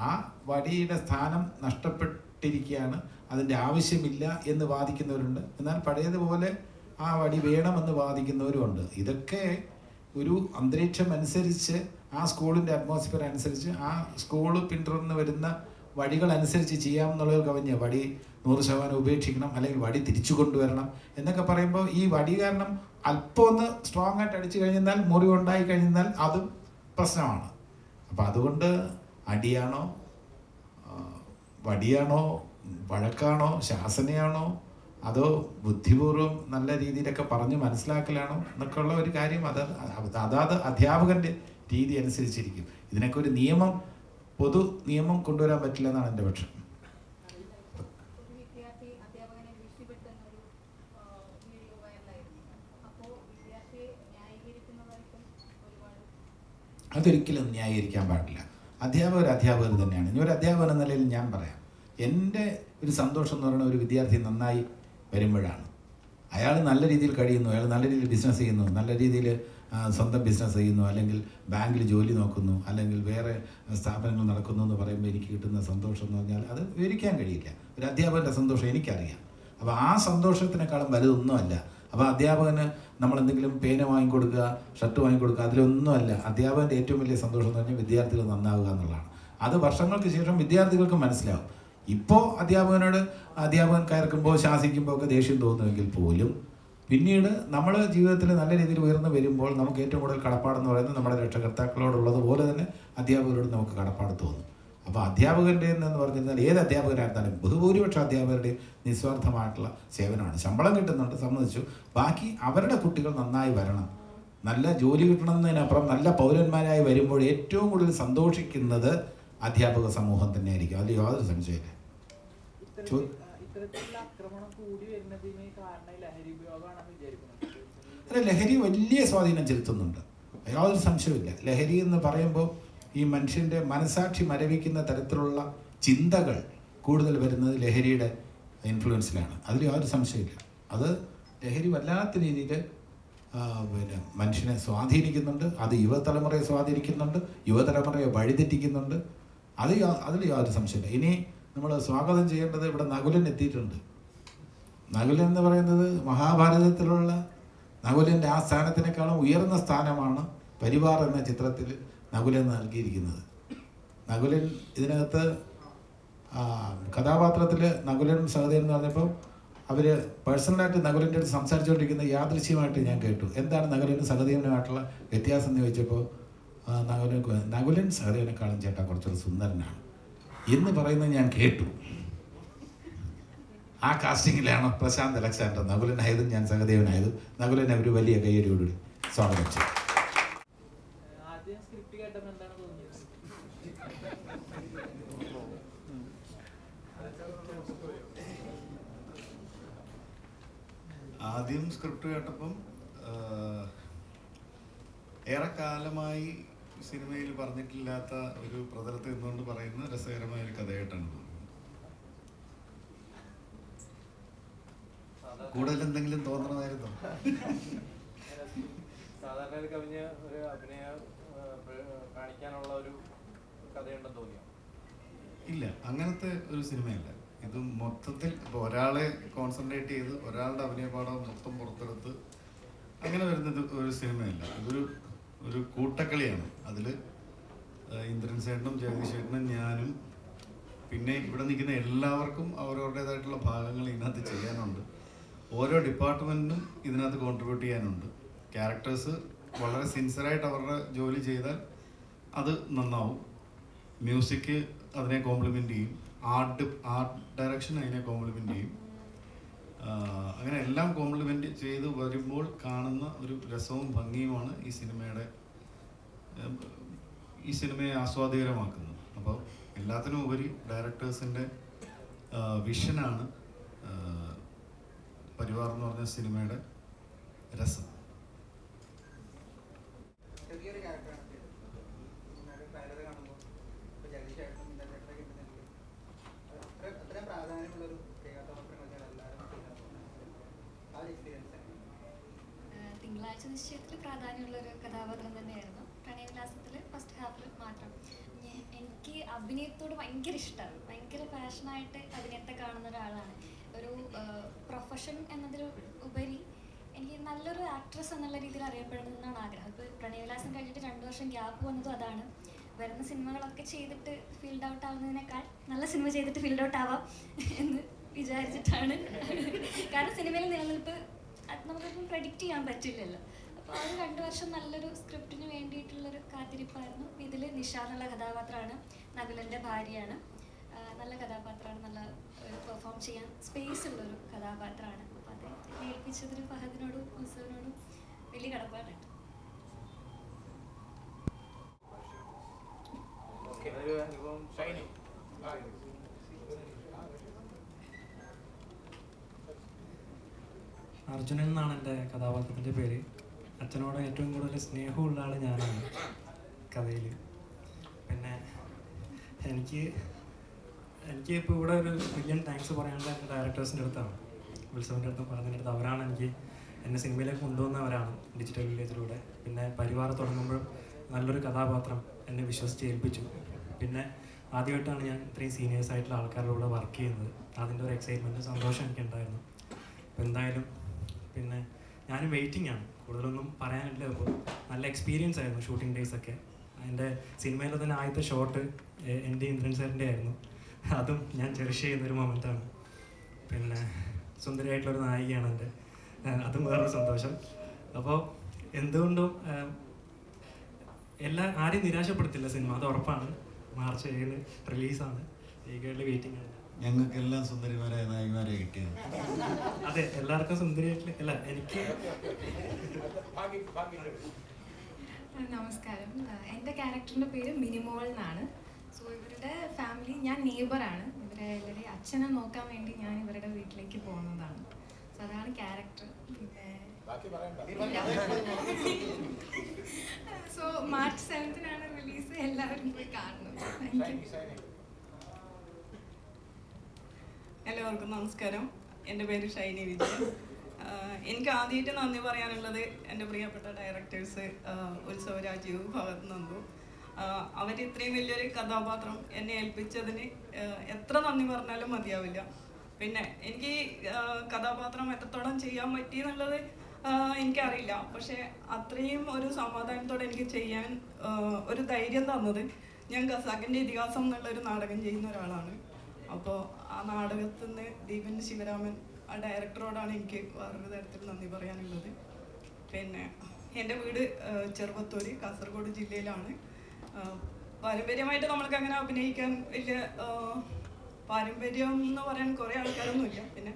ആ വടിയുടെ സ്ഥാനം നഷ്ടപ്പെട്ടിരിക്കുകയാണ്, അതിൻ്റെ ആവശ്യമില്ല എന്ന് വാദിക്കുന്നവരുണ്ട്. എന്നാൽ പഴയതുപോലെ ആ വടി വേണമെന്ന് വാദിക്കുന്നവരുമുണ്ട്. ഇതൊക്കെ ഒരു അന്തരീക്ഷം അനുസരിച്ച്, ആ സ്കൂളിൻ്റെ അറ്റ്മോസ്ഫിയർ അനുസരിച്ച്, ആ സ്കൂള് പിന്തുടർന്ന് വരുന്ന വഴികൾ അനുസരിച്ച് ചെയ്യാമെന്നുള്ളത് കവിഞ്ഞ് വടി 100% ഉപേക്ഷിക്കണം, അല്ലെങ്കിൽ വടി തിരിച്ചു കൊണ്ടുവരണം എന്നൊക്കെ പറയുമ്പോൾ ഈ വടി കാരണം അല്പം ഒന്ന് സ്ട്രോങ് ആയിട്ട് അടിച്ചു കഴിഞ്ഞാൽ, മുറിവുണ്ടായി കഴിഞ്ഞാൽ അതും പ്രശ്നമാണ്. അപ്പം അതുകൊണ്ട് അടിയാണോ, വടിയാണോ, വഴക്കാണോ, ശാസനയാണോ, അതോ ബുദ്ധിപൂർവ്വം നല്ല രീതിയിലൊക്കെ പറഞ്ഞ് മനസ്സിലാക്കലാണോ എന്നൊക്കെ ഉള്ള ഒരു കാര്യം അതാത് അധ്യാപകൻ്റെ രീതി അനുസരിച്ചിരിക്കും. ഇതിനൊക്കെ ഒരു പൊതു നിയമം കൊണ്ടുവരാൻ പറ്റില്ല എന്നാണ് എൻ്റെ പക്ഷം. അതൊരിക്കലും ന്യായീകരിക്കാൻ പാടില്ല. അധ്യാപകർ തന്നെയാണ്. ഇനി ഒരു അധ്യാപകൻ എന്ന നിലയിൽ ഞാൻ പറയാം, എൻ്റെ ഒരു സന്തോഷം എന്ന് പറയുന്ന ഒരു വിദ്യാർത്ഥി നന്നായി വരുമ്പോഴാണ്. അയാൾ നല്ല രീതിയിൽ കഴിയുന്നു, അയാൾ നല്ല രീതിയിൽ ബിസിനസ് ചെയ്യുന്നു, നല്ല രീതിയിൽ സ്വന്തം ബിസിനസ് ചെയ്യുന്നു, അല്ലെങ്കിൽ ബാങ്കിൽ ജോലി നോക്കുന്നു, അല്ലെങ്കിൽ വേറെ സ്ഥാപനങ്ങൾ നടക്കുന്നു എന്ന് പറയുമ്പോൾ എനിക്ക് കിട്ടുന്ന സന്തോഷം എന്ന് പറഞ്ഞാൽ അത് വിവരിക്കാൻ കഴിയില്ല. ഒരു അധ്യാപകൻ്റെ സന്തോഷം എനിക്കറിയാം. അപ്പോൾ ആ സന്തോഷത്തിനേക്കാളും വലുതൊന്നുമല്ല. അപ്പോൾ അധ്യാപകന് നമ്മളെന്തെങ്കിലും പേന വാങ്ങിക്കൊടുക്കുക, ഷർട്ട് വാങ്ങിക്കൊടുക്കുക, അതിലൊന്നുമല്ല. അധ്യാപകൻ്റെ ഏറ്റവും വലിയ സന്തോഷം എന്ന് പറഞ്ഞാൽ വിദ്യാർത്ഥികൾ നന്നാവുക എന്നുള്ളതാണ്. അത് വർഷങ്ങൾക്ക് ശേഷം വിദ്യാർത്ഥികൾക്ക് മനസ്സിലാവും. ഇപ്പോൾ അധ്യാപകൻ കയർക്കുമ്പോൾ ശാസിക്കുമ്പോൾ ഒക്കെ ദേഷ്യം തോന്നുമെങ്കിൽ പോലും പിന്നീട് നമ്മൾ ജീവിതത്തിൽ നല്ല രീതിയിൽ ഉയർന്നു വരുമ്പോൾ നമുക്ക് ഏറ്റവും കൂടുതൽ കടപ്പാടെന്ന് പറയുന്നത് നമ്മുടെ രക്ഷകർത്താക്കളോടുള്ളത് പോലെ തന്നെ അധ്യാപകരോട് നമുക്ക് കടപ്പാട് തോന്നും. അപ്പോൾ അധ്യാപകൻ്റെ എന്ന് പറഞ്ഞിരുന്നാൽ ഏത് അധ്യാപകരായിരുന്നാലും ബഹുഭൂരിപക്ഷ അധ്യാപകരുടെ നിസ്വാർത്ഥമായിട്ടുള്ള സേവനമാണ്. ശമ്പളം കിട്ടുന്നുണ്ട്, സമ്മതിച്ചു. ബാക്കി അവരുടെ കുട്ടികൾ നന്നായി വരണം, നല്ല ജോലി കിട്ടണമെന്നതിനപ്പുറം നല്ല പൗരന്മാരായി വരുമ്പോൾ ഏറ്റവും കൂടുതൽ സന്തോഷിക്കുന്നത് അധ്യാപക സമൂഹം തന്നെയായിരിക്കും. അതിൽ യാതൊരു സംശയമില്ല. അല്ല, ലഹരി വലിയ സ്വാധീനം ചെലുത്തുന്നുണ്ട്, യാതൊരു സംശയമില്ല. ലഹരി എന്ന് പറയുമ്പോൾ ഈ മനുഷ്യൻ്റെ മനസാക്ഷി മരവിക്കുന്ന തരത്തിലുള്ള ചിന്തകൾ കൂടുതൽ വരുന്നത് ലഹരിയുടെ ഇൻഫ്ലുവൻസിലാണ്. അതിൽ യാതൊരു സംശയമില്ല. അത് ലഹരി വല്ലാത്ത രീതിയിൽ മനുഷ്യനെ സ്വാധീനിക്കുന്നുണ്ട്. അത് യുവതലമുറയെ സ്വാധീനിക്കുന്നുണ്ട്, യുവതലമുറയെ വഴിതെറ്റിക്കുന്നുണ്ട്. അതിൽ യാതൊരു സംശയമില്ല. ഇനി നമ്മൾ സ്വാഗതം ചെയ്യേണ്ടത് ഇവിടെ നകുലൻ എത്തിയിട്ടുണ്ട്. നകുലൻ എന്ന് പറയുന്നത് മഹാഭാരതത്തിലുള്ള നകുലൻ്റെ ആ സ്ഥാനത്തിനേക്കാളും ഉയർന്ന സ്ഥാനമാണ് പരിവാർ എന്ന ചിത്രത്തിൽ നകുലൻ നൽകിയിരിക്കുന്നത്. നകുലൻ ഇതിനകത്ത് കഥാപാത്രത്തിൽ നകുലനും സഹദേവൻ എന്ന് പറഞ്ഞപ്പോൾ അവർ പേഴ്സണലായിട്ട് നകുലൻ്റെ അടുത്ത് സംസാരിച്ചുകൊണ്ടിരിക്കുന്ന യാദൃശ്യമായിട്ട് ഞാൻ കേട്ടു. എന്താണ് നകുലനും സഹദേവനുമായിട്ടുള്ള വ്യത്യാസം എന്ന് ചോദിച്ചപ്പോൾ നകുലൻ സഹദേവനെക്കാളും ചേട്ടാ കുറച്ചൊരു സുന്ദരനാണ് എന്ന് പറയുന്നത് ഞാൻ കേട്ടു. ആ കാസ്റ്റിങ്ങിലാണ് പ്രശാന്ത് അലക്സാണ്ടർ നകുലനായതും ഞാൻ സഹദേവനായതും. നകുലനെ ഒരു വലിയ കയ്യടിയോടുകൂടി സ്വാഗതം ചെയ്തു. ആദ്യം സ്ക്രിപ്റ്റ് കേട്ടപ്പം ഏറെക്കാലമായി സിനിമയിൽ പറഞ്ഞിട്ടില്ലാത്ത ഒരു പ്രതലത്തിൽ നിന്നുകൊണ്ട് പറയുന്ന രസകരമായ ഒരു കഥയായിട്ടാണ് തോന്നുന്നത്. കൂടുതൽ എന്തെങ്കിലും തോന്നണമായിരുന്നോ? സാധാരണ കവിഞ്ഞ ഒരു അഭിനയ കാണിക്കാനുള്ള ഒരു കഥയുണ്ടെന്ന് തോന്നിയോ? ഇല്ല, അങ്ങനത്തെ ഒരു സിനിമയല്ല ഇത്. മൊത്തത്തിൽ ഇപ്പോൾ ഒരാളെ കോൺസെൻട്രേറ്റ് ചെയ്ത് ഒരാളുടെ അഭിനയപാഠം മൊത്തം പുറത്തെടുത്ത് അങ്ങനെ വരുന്നത് ഒരു സിനിമയല്ല. ഒരു കൂട്ടക്കളിയാണ്. അതിൽ ഇന്ദ്രൻ ചേട്ടനും ജഗദീഷ് ചേട്ടനും ഞാനും പിന്നെ ഇവിടെ നിൽക്കുന്ന എല്ലാവർക്കും അവരവരുടേതായിട്ടുള്ള ഭാഗങ്ങൾ ഇതിനകത്ത് ചെയ്യാനുണ്ട്. ഓരോ ഡിപ്പാർട്ട്മെൻറ്റിനും ഇതിനകത്ത് കോൺട്രിബ്യൂട്ട് ചെയ്യാനുണ്ട്. ക്യാരക്ടേഴ്സ് വളരെ സിൻസിയറായിട്ട് അവരുടെ ജോലി ചെയ്താൽ അത് നന്നാവും. മ്യൂസിക് അതിനെ കോംപ്ലിമെൻ്റ് ചെയ്യും. ആർട്ട് ഡയറക്ഷൻ അതിനെ കോംപ്ലിമെൻ്റ് ചെയ്യും. അങ്ങനെ എല്ലാം കോംപ്ലിമെൻ്റ് ചെയ്ത് വരുമ്പോൾ കാണുന്ന ഒരു രസവും ഭംഗിയുമാണ് ഈ സിനിമയെ ആസ്വാദികരമാക്കുന്നത്. അപ്പോൾ എല്ലാത്തിനും ഉപരി ഡയറക്ടേഴ്സിൻ്റെ വിഷനാണ് പരിവാർ എന്ന് പറഞ്ഞ സിനിമയുടെ രസം. ചെറിയൊരു ക്യാരക്ടറാണ് ട്രailer കാണുമ്പോൾ ഇപ്പോൾ ജഗദീഷ് ചേട്ടനും ഇന്ദ്രൻ ചേട്ടനൊക്കെ ഉണ്ടെങ്കിൽ അത്രയും പ്രാധാന്യമുള്ളൊരു കഥാപാത്രങ്ങളൊക്കെ എല്ലാവരും ആ ഒരു എക്സ്പീരിയൻസ് തിങ്കളാഴ്ച നിശ്ചയത്തിൽ പ്രാധാന്യമുള്ളൊരു കഥാപാത്രം തന്നെയായിരുന്നു. പ്രണയവിലാസത്തിൽ ഫസ്റ്റ് ഹാഫിൽ മാത്രം. എനിക്ക് അഭിനയത്തോട് ഭയങ്കര ഇഷ്ടമാണ്. ഭയങ്കര പാഷനായിട്ട് അഭിനയത്തെ കാണുന്ന ഒരാളാണ്. ഒരു പ്രൊഫഷൻ എന്നതിൽ ഉപരി എനിക്ക് നല്ലൊരു ആക്ട്രസ് എന്നുള്ള രീതിയിൽ അറിയപ്പെടുന്നതാണ് ആഗ്രഹം. ഇപ്പോൾ പ്രണയവിലാസം കഴിഞ്ഞിട്ട് 2 വർഷം ഗ്യാപ്പ് വന്നതും അതാണ്. വരുന്ന സിനിമകളൊക്കെ ചെയ്തിട്ട് ഫീൽഡ് ഔട്ട് ആവുന്നതിനേക്കാൾ നല്ല സിനിമ ചെയ്തിട്ട് ഫീൽഡ് ഔട്ട് ആവാം എന്ന് വിചാരിച്ചിട്ടാണ്. കാരണം സിനിമയിൽ നിലനിൽപ്പ് നമുക്കിപ്പം പ്രെഡിക്റ്റ് ചെയ്യാൻ പറ്റില്ലല്ലോ. അപ്പോൾ ആ ഒരു 2 വർഷം നല്ലൊരു സ്ക്രിപ്റ്റിന് വേണ്ടിയിട്ടുള്ളൊരു കാത്തിരിപ്പായിരുന്നു. ഇതിൽ നിഷ എന്നുള്ള കഥാപാത്രമാണ്, നകുലൻ്റെ ഭാര്യയാണ്. നല്ല കഥാപാത്രമാണ്, നല്ല ഒരു പെർഫോം ചെയ്യാൻ സ്പേസ് ഉള്ളൊരു കഥാപാത്രമാണ്. അപ്പോൾ അത് ഏൽപ്പിച്ചതിന് ഫഹദിനോടും ഉത്സവനോടും വലിയ കടപ്പാടുണ്ട്. അർജുനൻ എന്നാണ് എൻ്റെ കഥാപാത്രത്തിൻ്റെ പേര്. അച്ഛനോട് ഏറ്റവും കൂടുതൽ സ്നേഹമുള്ള ആൾ ഞാനാണ് കഥയിൽ. പിന്നെ എനിക്ക് ഇപ്പോൾ ഇവിടെ ഒരു മില്യൺ താങ്ക്സ് പറയാനുള്ള എൻ്റെ ഡയറക്ടേഴ്സിൻ്റെ അടുത്താണ്, ഉത്സവൻ്റെ അടുത്തും പറഞ്ഞതിൻ്റെ അടുത്ത്. അവരാണ് എന്നെ സിനിമയിലേക്ക് കൊണ്ടുവന്നവരാണ് ഡിജിറ്റൽ വില്ലേജിലൂടെ. പിന്നെ പരിവാർ തുടങ്ങുമ്പോൾ നല്ലൊരു കഥാപാത്രം എന്നെ വിശ്വസിച്ച് ഏൽപ്പിച്ചു. പിന്നെ ആദ്യമായിട്ടാണ് ഞാൻ ഇത്രയും സീനിയേഴ്സ് ആയിട്ടുള്ള ആൾക്കാരുടെ കൂടെ വർക്ക് ചെയ്യുന്നത്. അതിൻ്റെ ഒരു എക്സൈറ്റ്മെൻറ്റ്, സന്തോഷം എനിക്കുണ്ടായിരുന്നു. അപ്പോൾ എന്തായാലും പിന്നെ ഞാനും വെയിറ്റിംഗ് ആണ്, കൂടുതലൊന്നും പറയാനില്ല. അപ്പോൾ നല്ല എക്സ്പീരിയൻസ് ആയിരുന്നു ഷൂട്ടിംഗ് ഡേയ്സൊക്കെ. എൻ്റെ സിനിമയിലെ തന്നെ ആദ്യത്തെ ഷോട്ട് എൻ്റെ ഇന്ദ്രൻ സാറിൻ്റെ ആയിരുന്നു. അതും ഞാൻ ചെറിഷ് ചെയ്യുന്നൊരു മൊമെൻ്റാണ്. പിന്നെ സുന്ദരിയായിട്ടുള്ളൊരു നായികയാണ് എൻ്റെ, അതും വേറൊരു സന്തോഷം. അപ്പോൾ എന്തുകൊണ്ടും ആരെയും നിരാശപ്പെടുത്തില്ല സിനിമ, അത് ഉറപ്പാണ്. മാർച്ച് 7 റിലീസാണ്. ഈഗർലി വെയിറ്റിംഗ് ആണ്. ഞങ്ങൾക്കെല്ലാം സുന്ദരിമാരായ നായികമാരെ കിട്ടിയത്. അതെ, എല്ലാവർക്കും സുന്ദരിയായിട്ടില്ല. അല്ല, എനിക്ക് നമസ്കാരം. എൻ്റെ ക്യാരക്ടറിൻ്റെ പേര് മിനിമോൾ എന്നാണ്. സോ ഇവരുടെ ഫാമിലി, ഞാൻ നെയ്ബറാണ്. ഇവരെ എല്ലാവരെയും അച്ഛനെ നോക്കാൻ വേണ്ടി ഞാൻ ഇവരുടെ വീട്ടിലേക്ക് പോകുന്നതാണ്. സോ അതാണ് ക്യാരക്ടർ. പിന്നെ സോ മാർച്ച് 7 റിലീസ്. എല്ലാവരും പോയി കാണണം. എല്ലാവർക്കും നമസ്കാരം. എൻ്റെ പേര് ഷൈനി വിജയൻ. എനിക്ക് ആദ്യമായിട്ട് നന്ദി പറയാനുള്ളത് എൻ്റെ പ്രിയപ്പെട്ട ഡയറക്ടേഴ്സ് ഉത്സവ രാജീവ്, ഭഗത് നന്ദു. അവർ ഇത്രയും വലിയൊരു കഥാപാത്രം എന്നെ ഏൽപ്പിച്ചതിന് എത്ര നന്ദി പറഞ്ഞാലും മതിയാവില്ല. പിന്നെ എനിക്ക് കഥാപാത്രം എത്രത്തോളം ചെയ്യാൻ പറ്റി എന്നുള്ളത് എനിക്കറിയില്ല. പക്ഷേ അത്രയും ഒരു സമാധാനത്തോടെ എനിക്ക് ചെയ്യാൻ ഒരു ധൈര്യം തന്നത് ഞാൻ ഖസാക്കിൻ്റെ ഇതിഹാസം എന്നുള്ളൊരു നാടകം ചെയ്യുന്ന ഒരാളാണ്. അപ്പോൾ ആ നാടകത്തിൽ നിന്ന് ദീപൻ ശിവരാമൻ ആ ഡയറക്ടറോടാണ് എനിക്ക് വേറൊരു തരത്തിൽ നന്ദി പറയാനുള്ളത്. പിന്നെ എൻ്റെ വീട് ചെറുപ്പത്തൂർ, കാസർഗോഡ് ജില്ലയിലാണ്. പാരമ്പര്യമായിട്ട് നമ്മൾക്ക് അങ്ങനെ അഭിനയിക്കാൻ വലിയ പാരമ്പര്യം എന്ന് പറയാൻ കുറേ ആൾക്കാരൊന്നുമില്ല. പിന്നെ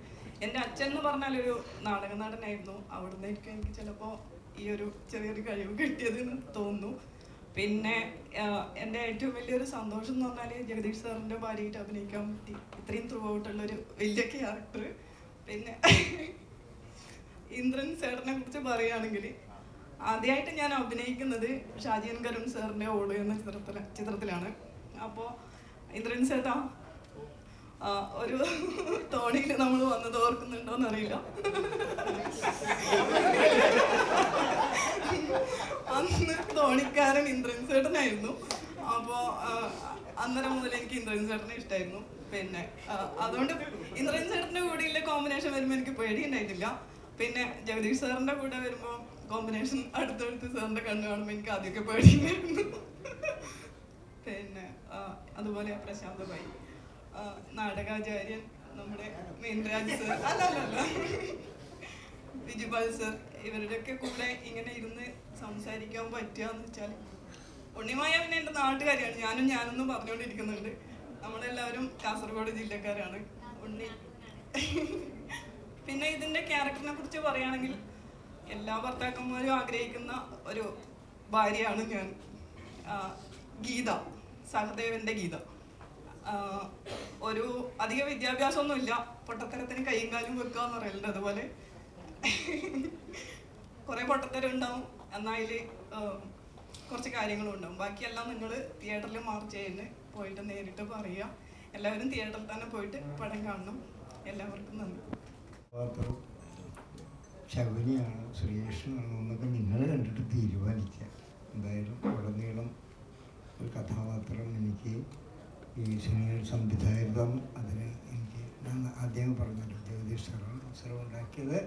എൻ്റെ അച്ഛൻ എന്ന് പറഞ്ഞാലൊരു നാടക നടനായിരുന്നു. അവിടുന്ന് എനിക്ക് ചിലപ്പോൾ ഈ ഒരു ചെറിയൊരു കഴിവ് കിട്ടിയതെന്ന് തോന്നുന്നു. പിന്നെ എൻ്റെ ഏറ്റവും വലിയൊരു സന്തോഷം എന്ന് പറഞ്ഞാൽ ജഗദീഷ് സാറിൻ്റെ ഭാര്യയായിട്ട് അഭിനയിക്കാൻ പറ്റി. ഇത്രയും ത്രൂ ഔട്ടുള്ളൊരു വലിയ ക്യാരക്ടർ. പിന്നെ ഇന്ദ്രൻ സാറിനെ കുറിച്ച് പറയുകയാണെങ്കിൽ ആദ്യമായിട്ട് ഞാൻ അഭിനയിക്കുന്നത് ഷാജിയൻ കരുൺ സാറിൻ്റെ ഓട് എന്ന ചിത്രത്തിലാണ്. അപ്പോൾ ഇന്ദ്രൻ ചേട്ടാ ഒരു തോണിയിൽ നമ്മൾ വന്നത് ഓർക്കുന്നുണ്ടോന്ന് അറിയില്ല. അന്ന് തോണിക്കാരൻ ഇന്ദ്രൻ ചേട്ടനായിരുന്നു. അപ്പോൾ അന്നേരം മുതൽ എനിക്ക് ഇന്ദ്രൻ ചേട്ടനെ ഇഷ്ടമായിരുന്നു. പിന്നെ അതുകൊണ്ട് ഇന്ദ്രൻ ചേട്ടൻ്റെ കൂടെയുള്ള കോമ്പിനേഷൻ വരുമ്പോൾ എനിക്ക് പേടിയുണ്ടായിട്ടില്ല. പിന്നെ ജഗദീഷ് സാറിൻ്റെ കൂടെ വരുമ്പോൾ കോമ്പിനേഷൻ അടുത്തടുത്ത് സാറിൻ്റെ കണ്ണ് കാണുമ്പോൾ എനിക്ക് ആദ്യമൊക്കെ പേടിയുണ്ടായിരുന്നു. പിന്നെ അതുപോലെ പ്രശാന്ത് ഭായി, നാടകാചാര്യൻ നമ്മുടെ മീൻരാജ് സർ, അല്ല വിജുപാൽ സർ, ഇവരുടെയൊക്കെ കൂടെ ഇങ്ങനെ ഇരുന്ന് സംസാരിക്കാൻ പറ്റുകയെന്ന് വെച്ചാൽ ഉണ്ണിമായ പിന്നെ എൻ്റെ നാട്ടുകാരിയാണ്. ഞാനൊന്നും പറഞ്ഞുകൊണ്ടിരിക്കുന്നുണ്ട്. നമ്മളെല്ലാവരും കാസർഗോഡ് ജില്ലക്കാരാണ്. ഉണ്ണി പിന്നെ ഇതിൻ്റെ ക്യാരക്ടറിനെ കുറിച്ച് പറയുകയാണെങ്കിൽ എല്ലാ ഭർത്താക്കന്മാരും ആഗ്രഹിക്കുന്ന ഒരു ഭാര്യയാണ് ഞാൻ. ഗീത, സഹദേവൻ്റെ ഗീത. ഒരു അധിക വിദ്യാഭ്യാസമൊന്നുമില്ല, പൊട്ടത്തരത്തിന് കൈയും കാലും വെക്കുക എന്ന് പറയുന്നുണ്ട്. അതുപോലെ കുറേ പൊട്ടത്തരം ഉണ്ടാവും, എന്നാൽ അതിൽ കുറച്ച് കാര്യങ്ങളും ഉണ്ടാവും. ബാക്കിയെല്ലാം നിങ്ങൾ തിയേറ്ററിൽ മാർച്ച് ചെയ്യുന്ന പോയിട്ട് നേരിട്ട് പറയുക. എല്ലാവരും തിയേറ്ററിൽ തന്നെ പോയിട്ട് പടം കാണണം. എല്ലാവർക്കും നന്ദി. ശകുനിയാണ്, ശ്രീകൃഷ്ണനാണോ എന്നൊക്കെ നിങ്ങൾ കണ്ടിട്ട് തീരുമാനിക്കുക. എന്തായാലും ഉടനീളം ഒരു കഥാപാത്രം എനിക്ക് ഈ സിനിമയിൽ സംവിധായകൻ, അതിന് എനിക്ക് ഞാൻ ആദ്യം പറഞ്ഞല്ലോ ജഗദീഷ് സാറാണ് അവസരം ഉണ്ടാക്കിയത്.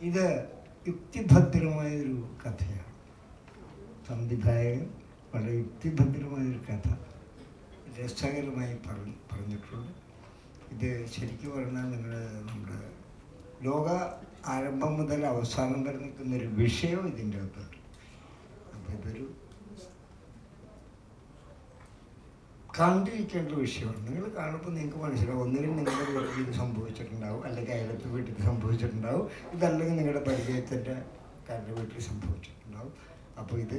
ഇത് യുക്തിഭദ്രമായൊരു കഥയാണ്. സംവിധായകൻ വളരെ യുക്തിഭദ്രമായൊരു കഥ രസകരമായി പറഞ്ഞിട്ടുണ്ട്. ഇത് ശരിക്കും പറഞ്ഞാൽ നമ്മുടെ ലോക ആരംഭം മുതൽ അവസാനം വരെ നിൽക്കുന്നൊരു വിഷയം ഇതിൻ്റെ അകത്തുണ്ട്. അപ്പോൾ ഇതൊരു കണ്ടിരിക്കേണ്ട വിഷയമാണ്. നിങ്ങൾ കാണുമ്പോൾ നിങ്ങൾക്ക് മനസ്സിലാവും. ഒന്നുകിൽ നിങ്ങളുടെ വീട്ടിൽ ഇത് സംഭവിച്ചിട്ടുണ്ടാവും, അല്ലെങ്കിൽ അയലത്തെ വീട്ടിൽ സംഭവിച്ചിട്ടുണ്ടാവും, ഇതല്ലെങ്കിൽ നിങ്ങളുടെ പരിചയത്തിൻ്റെ കാരുടെ വീട്ടിൽ സംഭവിച്ചിട്ടുണ്ടാവും. അപ്പോൾ ഇത്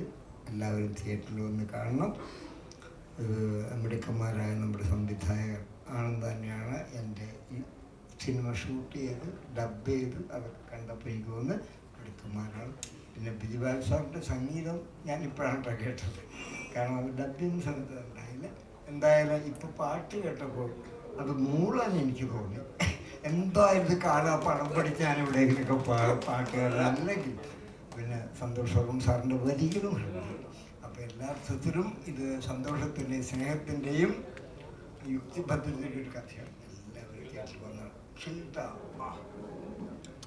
എല്ലാവരും തിയേറ്ററിൽ വന്ന് കാണണം. മിടുക്കന്മാരായ നമ്മുടെ സംവിധായകർ ആണെന്ന് തന്നെയാണ് എൻ്റെ ഈ സിനിമ ഷൂട്ട് ചെയ്ത് ഡബ് ചെയ്ത് അതൊക്കെ കണ്ടപ്പോൾ എനിക്ക് തോന്നുന്നു മിടുക്കന്മാരാണ്. പിന്നെ ബിജുപാൽ സാറിൻ്റെ സംഗീതം ഞാൻ ഇപ്പോഴാണ് കേട്ടത്, കാരണം അത് ഡബിങ് സമയത്ത് ഉണ്ടായില്ല. എന്തായാലും ഇപ്പോൾ പാട്ട് കേട്ടപ്പോൾ അത് മൂളാൻ എനിക്ക് തോന്നി. എന്തായാലും കാണാൻ പണം പഠിക്കാൻ എവിടെയെങ്കിലൊക്കെ പാട്ടുകാരൻ അല്ലെങ്കിൽ പിന്നെ സന്തോഷവും സാറിൻ്റെ വരികളും ഉണ്ട്. അപ്പോൾ എല്ലാ അർത്ഥത്തിലും ഇത് സന്തോഷത്തിൻ്റെയും സ്നേഹത്തിൻ്റെയും യുക്തിബദ്ധതയുടെ ഒരു കഥയാണ്. എല്ലാവരും കേട്ട് വന്നാണ്.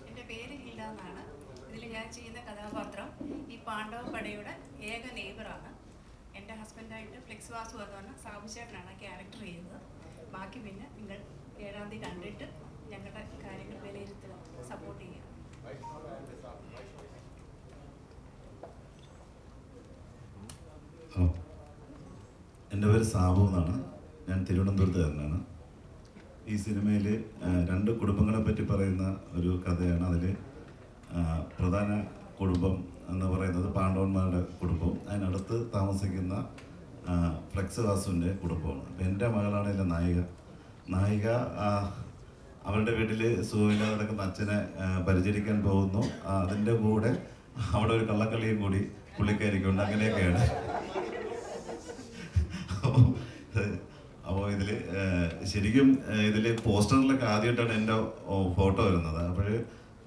എൻ്റെ പേര് ഹിൽഡ എന്നാണ്. ഇതിൽ ഞാൻ ചെയ്യുന്ന കഥാപാത്രം ഈ പാണ്ഡവ പടയുടെ ഏക നെയ്ബറാണ്. എൻ്റെ ഹസ്ബൻഡായിട്ട് ഫ്ലെക്സ് വാസു എന്ന് പറഞ്ഞ സാബുചേട്ടനാണ് ക്യാരക്ടർ ചെയ്യുന്നത്. ബാക്കി പിന്നെ നിങ്ങൾ 7-ാം തീയതി കണ്ടിട്ട് ഞങ്ങളുടെ കാര്യങ്ങൾ വിലയിരുത്തുക, സപ്പോർട്ട് ചെയ്യുക. എൻ്റെ പേര് സാബു എന്നാണ്. ഞാൻ തിരുവനന്തപുരത്തുകാരനാണ്. ഈ സിനിമയിൽ 2 കുടുംബങ്ങളെ പറ്റി പറയുന്ന ഒരു കഥയാണ്. അതിൽ പ്രധാന കുടുംബം എന്ന് പറയുന്നത് പാണ്ഡവന്മാരുടെ കുടുംബവും അതിനടുത്ത് താമസിക്കുന്ന ഫ്ലെക്സ് വാസുവിൻ്റെ കുടുംബമാണ്. അപ്പം എൻ്റെ മകളാണ് ഇതിലെ നായിക അവരുടെ വീട്ടിൽ സുഖമില്ലാതെ നടക്കുന്ന അച്ഛനെ പരിചരിക്കാൻ പോകുന്നു. അതിൻ്റെ കൂടെ അവിടെ ഒരു കള്ളക്കളിയും കൂടി പുള്ളിക്കാരിക്കുണ്ട്. അങ്ങനെയൊക്കെയാണ്. അപ്പോൾ ഇതിൽ ശരിക്കും ഇതിൽ പോസ്റ്ററിലൊക്കെ ആദ്യമായിട്ടാണ് എൻ്റെ ഫോട്ടോ വരുന്നത്. അപ്പോൾ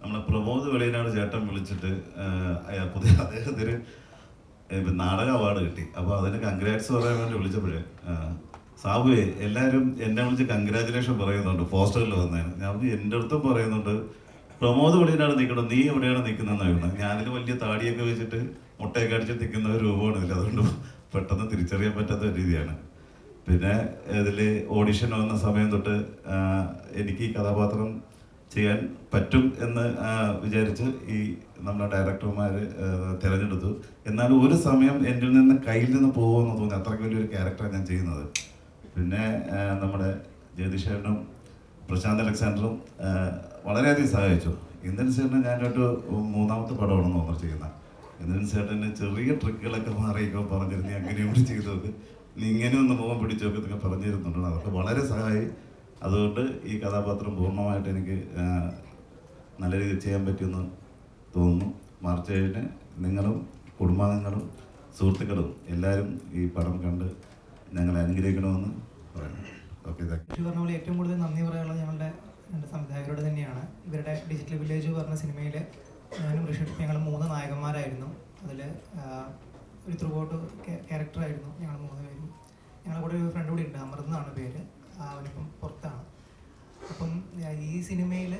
നമ്മളെ പ്രമോദ് വെളിയനാട് ചേട്ടൻ വിളിച്ചിട്ട് പുതിയ അദ്ദേഹത്തിന് നാടക അവാർഡ് കിട്ടി. അപ്പോൾ അതിന് കൺഗ്രാറ്റ്സ് പറയാൻ വേണ്ടി വിളിച്ചപ്പോഴേ സാബുവേ എല്ലാവരും എന്നെ വിളിച്ച് കൺഗ്രാറ്റുലേഷൻ പറയുന്നുണ്ട് പോസ്റ്ററിൽ വന്നതിന്. ഞാൻ എൻ്റെ അടുത്തും പറയുന്നുണ്ട് പ്രമോദ് വെളിയനാട് നിൽക്കണം, നീ എവിടെയാണ് നിൽക്കുന്നതെന്നായിരുന്നു. ഞാനതിൽ വലിയ താടിയൊക്കെ വെച്ചിട്ട് മുട്ടയൊക്കെ അടിച്ച് നിൽക്കുന്ന ഒരു രൂപമാണ് ഇതിൽ. അതുകൊണ്ട് പെട്ടെന്ന് തിരിച്ചറിയാൻ പറ്റാത്ത രീതിയാണ്. പിന്നെ ഇതിൽ ഓഡിഷൻ വന്ന സമയം തൊട്ട് എനിക്ക് ഈ കഥാപാത്രം ചെയ്യാൻ പറ്റും എന്ന് വിചാരിച്ച് ഈ നമ്മുടെ ഡയറക്ടർമാർ തിരഞ്ഞെടുത്തു. എന്നാലും ഒരു സമയം എൻ്റെ കയ്യിൽ നിന്ന് പോകുമെന്ന് തോന്നി. അത്രയ്ക്ക് വലിയൊരു ക്യാരക്ടറാണ് ഞാൻ ചെയ്യുന്നത്. പിന്നെ നമ്മുടെ ജഗദീഷേട്ടനും പ്രശാന്ത് അലക്സാണ്ടറും വളരെയധികം സഹായിച്ചു. ഇന്ദ്രൻ ചേട്ടനെ ഞാനൊരു 3ാമത്തെ പടമാണെന്ന് തോന്നുന്നു ചെയ്യുന്നത്. ഇന്ദ്രൻ ചേട്ടന് ചെറിയ ട്രിക്കുകളൊക്കെ മാറിയൊക്കെ പറഞ്ഞിരുന്നു, അങ്ങനെയും കൂടി ചെയ്തു നോക്ക്, നീ ഇങ്ങനെ ഒന്ന് മുഖം പിടിച്ചോക്കെ ഇതൊക്കെ പറഞ്ഞിരുന്നുണ്ട്. അതൊക്കെ വളരെ സഹായി. അതുകൊണ്ട് ഈ കഥാപാത്രം പൂർണ്ണമായിട്ട് എനിക്ക് നല്ല രീതിയിൽ ചെയ്യാൻ പറ്റുമെന്ന് തോന്നുന്നു. മാർച്ച് 7-ന് നിങ്ങളും കുടുംബാംഗങ്ങളും സുഹൃത്തുക്കളും എല്ലാവരും ഈ പടം കണ്ട് ഞങ്ങളെ അനുഗ്രഹിക്കണമെന്ന് പറയുന്നു. ഓക്കെ പറഞ്ഞ പോലെ ഏറ്റവും കൂടുതൽ നന്ദി പറയാനുള്ളത് ഞങ്ങളുടെ രണ്ട് സംവിധായകരോട് തന്നെയാണ്. ഇവരുടെ ഡിജിറ്റൽ വില്ലേജ് പറഞ്ഞ സിനിമയിൽ ഞാനും ഋഷിട്ടും ഞങ്ങൾ 3 നായകന്മാരായിരുന്നു. അതിൽ ഒരു ത്രൂ ഔട്ട് ക്യാരക്ടറായിരുന്നു ഞങ്ങൾ 3 പേരും. ഞങ്ങളുടെ കൂടെ ഒരു ഫ്രണ്ട് കൂടി ഉണ്ട്, അമൃത് എന്നാണ് പേര്. അവനിപ്പം പുറത്താണ്. അപ്പം ഈ സിനിമയിൽ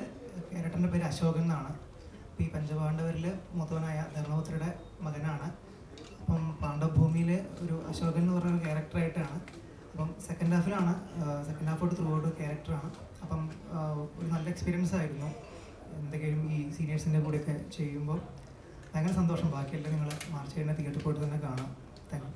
ക്യാരക്ടറിൻ്റെ പേര് അശോകൻ എന്നാണ്. അപ്പോൾ ഈ പഞ്ചപാണ്ഡവരിൽ മൂത്തവനായ ധർമ്മപുത്രയുടെ മകനാണ്. അപ്പം പാണ്ഡവഭൂമിയിൽ ഒരു അശോകൻ എന്ന് പറഞ്ഞൊരു ക്യാരക്ടറായിട്ടാണ്. അപ്പം സെക്കൻഡ് ഹാഫോട്ട് ത്രൂ ഔട്ട് ക്യാരക്ടറാണ്. അപ്പം ഒരു നല്ല എക്സ്പീരിയൻസ് ആയിരുന്നു. എന്തൊക്കെയും ഈ സീനിയേഴ്സിൻ്റെ കൂടെയൊക്കെ ചെയ്യുമ്പോൾ ഭയങ്കര സന്തോഷം. ബാക്കിയെല്ലാം നിങ്ങൾ മാർച്ച് ചെയ്യുന്ന തിയേറ്ററിൽ പോയിട്ട് തന്നെ കാണാം. Thank you.